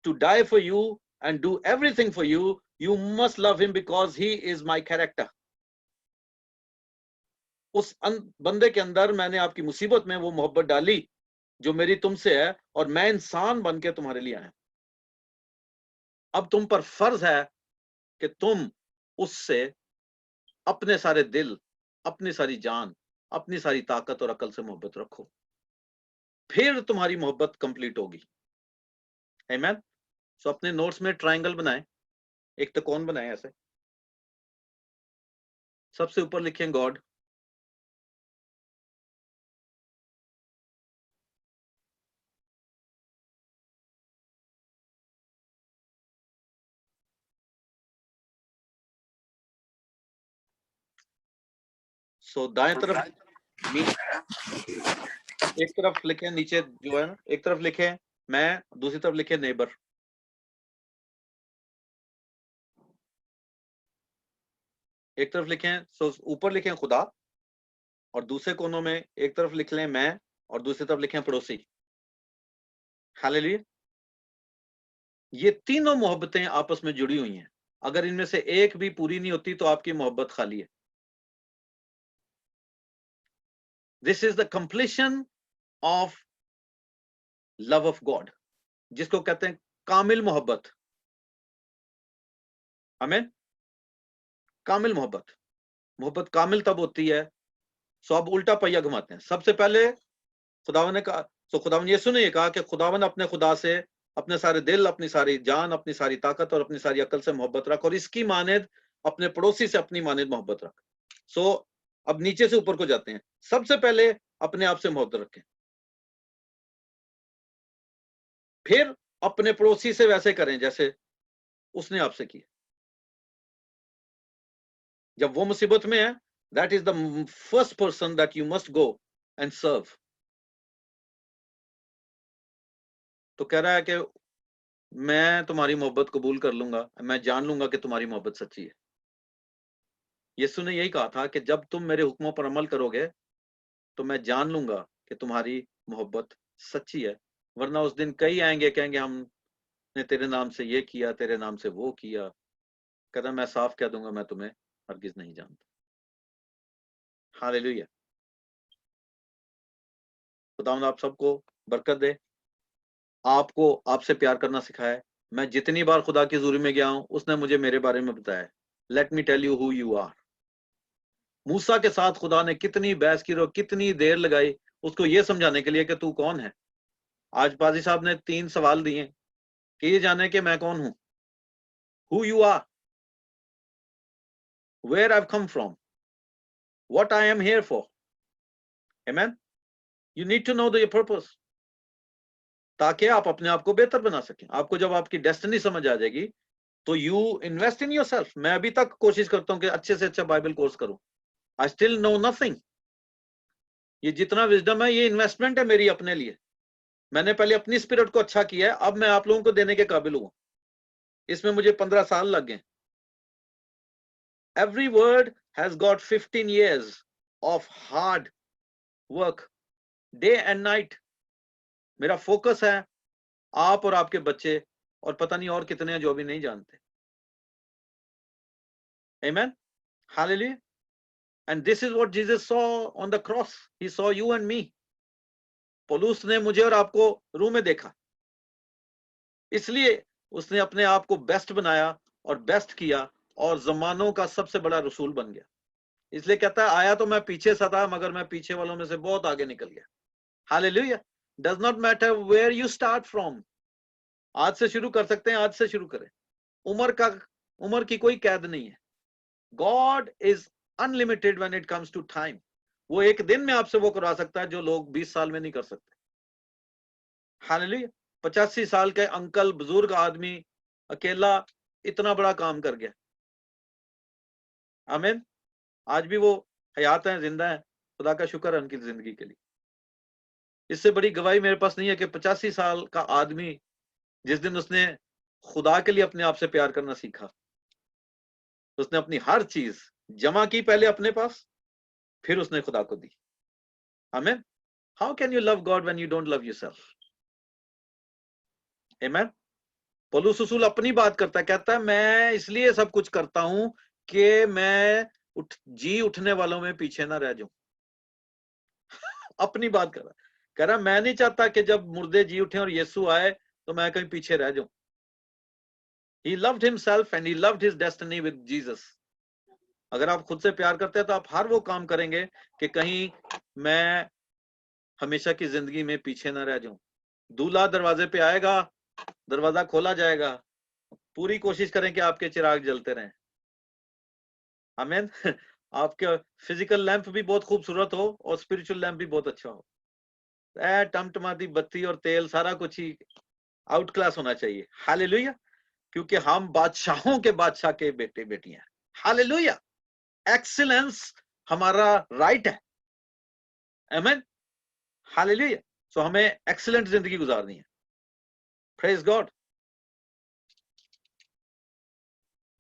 [SPEAKER 1] to die for you and do everything for you, you must love him because he is my character. उस बंदे के अंदर मैंने आपकी मुसीबत में वो मोहब्बत डाली जो मेरी तुमसे है, और मैं इंसान बन के तुम्हारे लिए आया। अब तुम पर फर्ज है कि तुम उससे अपने सारे दिल, अपनी सारी जान, अपनी सारी ताकत और अकल से मोहब्बत रखो, फिर तुम्हारी मोहब्बत कंप्लीट होगी। आमीन। सो अपने नोट्स में ट्रायंगल बनाएं, एक त्रिकोण बनाएं ऐसे, सबसे ऊपर लिखें गॉड, सो दाएं तरफ एक तरफ लिखें, नीचे जो है ना एक तरफ लिखें मैं, दूसरी तरफ लिखें नेबर। एक तरफ लिखें, सो ऊपर लिखें खुदा, और दूसरे कोनों में एक तरफ लिख लें मैं और दूसरी तरफ लिखें पड़ोसी। हालेलुया। ये तीनों मोहब्बतें आपस में जुड़ी हुई हैं। अगर इनमें से एक भी पूरी नहीं होती तो आपकी मोहब्बत खाली है। This is the completion of love of God, जिसको कहते हैं कामिल मोहब्बत। हमें कामिल मोहब्बत, मोहब्बत कामिल तब होती है। सो अब उल्टा पहिया घुमाते हैं। सबसे पहले खुदावन ने कहा, सो खुदावन यीशु ने ये कहा कि खुदावन अपने खुदा से अपने सारे दिल, अपनी सारी जान, अपनी सारी ताकत और अपनी सारी अकल से मोहब्बत रख, और इसकी मानेद अपने पड़ोसी से अपनी मानिंद मोहब्बत रख। सो अब नीचे से ऊपर को जाते हैं। सबसे पहले अपने आप से मोहब्बत रखें, फिर अपने पड़ोसी से वैसे करें जैसे उसने आपसे किया। जब वो मुसीबत में है, that is the first person that you must go and serve. तो कह रहा है कि मैं तुम्हारी मोहब्बत कबूल कर लूंगा, मैं जान लूंगा कि तुम्हारी मोहब्बत सच्ची है। यीशु ने यही कहा था कि जब तुम मेरे हुक्मों पर अमल करोगे तो मैं जान लूंगा कि तुम्हारी मोहब्बत सच्ची है। वरना उस दिन कई आएंगे, कहेंगे हमने तेरे नाम से ये किया, तेरे नाम से वो किया। कहता मैं साफ कह दूंगा, मैं तुम्हें हरगिज नहीं जानता। हालेलुया। खुदावंद आप सबको बरकत दे, आपको आपसे प्यार करना सिखाए। मैं जितनी बार खुदा की हुजूरी में गया हूं, उसने मुझे मेरे बारे में बताया। Let me tell you who you are. मूसा के साथ खुदा ने कितनी बहस की और कितनी देर लगाई उसको ये समझाने के लिए कि तू कौन है। आज पाजी साहब ने 3 सवाल दिए कि ये जाने कि मैं कौन हूं। Who you are, where I come from, what I am here for. Amen. You need to know the purpose, ताकि आप अपने आप को बेहतर बना सकें। आपको जब आपकी डेस्टिनी समझ आ जाएगी तो यू इन्वेस्ट इन योरसेल्फ। मैं अभी तक कोशिश करता हूं कि अच्छे से अच्छा बाइबल कोर्स करूं। I still know nothing. ये जितना विजडम है ये इन्वेस्टमेंट है मेरी अपने लिए। मैंने पहले अपनी स्पिरिट को अच्छा किया है, अब मैं आप लोगों को देने के काबिल हूं। इसमें मुझे 15 साल लग गए। Every word has got 15 years of hard work, day and night. मेरा फोकस है आप और आपके बच्चे, और पता नहीं और कितने हैं जो अभी नहीं जानते। Amen. Hallelujah. And this is what Jesus saw on the cross. He saw you and me. पौलुस ने मुझे और आपको रूह में देखा, इसलिए उसने अपने आप को बेस्ट बनाया और बेस्ट किया और जमानों का सबसे बड़ा रसूल बन गया। इसलिए कहता है आया तो मैं पीछे सा था, मगर मैं पीछे वालों में से बहुत आगे निकल गया। Hallelujah. Does not matter where you start from. आज से शुरू कर सकते हैं, आज से शुरू करें। उम्र की कोई कैद नहीं है। God is unlimited when it comes to time. वो एक दिन में आपसे वो करवा सकता है जो लोग 20 साल में नहीं कर सकते। हालेलुया। 85 साल के अंकल, बुजुर्ग आदमी अकेला इतना बड़ा काम कर गया। आमीन। आज भी वो हयात हैं, जिंदा हैं। खुदा का शुक्र है उनकी जिंदगी के लिए। इससे बड़ी गवाही मेरे पास नहीं है कि 85 साल का आदमी जिस दिन उसने खुदा के लिए अपने आप से प्यार करना सीखा, उसने अपनी हर चीज जमा की पहले अपने पास, फिर उसने खुदा को दी। आमीन। How can you love God when you don't love yourself. आमीन। पौलुस रसूल अपनी बात करता है, कहता है मैं इसलिए सब कुछ करता हूं कि मैं जी उठने वालों में पीछे ना रह जाऊं। अपनी बात कर रहा है, कह रहा मैं नहीं चाहता कि जब मुर्दे जी उठे और यीशु आए तो मैं कहीं पीछे रह जाऊं। He loved himself and he loved his destiny with Jesus. अगर आप खुद से प्यार करते हैं तो आप हर वो काम करेंगे कि कहीं मैं हमेशा की जिंदगी में पीछे ना रह जाऊं। दूल्हा दरवाजे पे आएगा, दरवाजा खोला जाएगा, पूरी कोशिश करें कि आपके चिराग जलते रहें। आमीन। आपके फिजिकल लैंप भी बहुत खूबसूरत हो और स्पिरिचुअल लैंप भी बहुत अच्छा हो। टमटमाती बत्ती और तेल सारा कुछ ही आउट क्लास होना चाहिए। हालेलुया। क्योंकि हम बादशाहों के बादशाह के बेटे बेटियां हैं। हालेलुया। एक्सीलेंस हमारा राइट है। आमीन। हालेलुया। सो हमें एक्सीलेंट जिंदगी गुजारनी है। Praise God.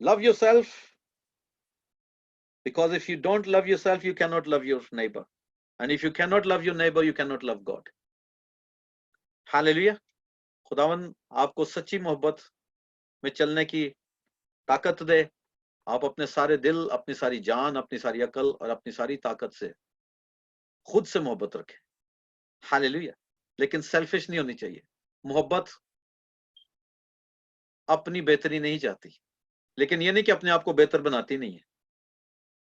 [SPEAKER 1] Love yourself, because if you don't love yourself you cannot love your neighbor, and if you cannot love your neighbor you cannot love God. Hallelujah. खुदावन आपको सच्ची मोहब्बत में चलने की ताकत दे। आप अपने सारे दिल, अपनी सारी जान, अपनी सारी अकल और अपनी सारी ताकत से खुद से मोहब्बत रखें। हालेलुया। लेकिन सेल्फिश नहीं होनी चाहिए। मोहब्बत अपनी बेहतरी नहीं चाहती, लेकिन ये नहीं कि अपने आप को बेहतर बनाती नहीं है।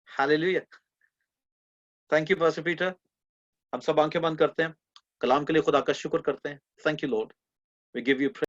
[SPEAKER 1] Hallelujah. Thank you pastor Peter. हम सब आंखें बंद करते हैं, कलाम के लिए खुदा का शुक्र करते हैं। Thank you Lord, we give you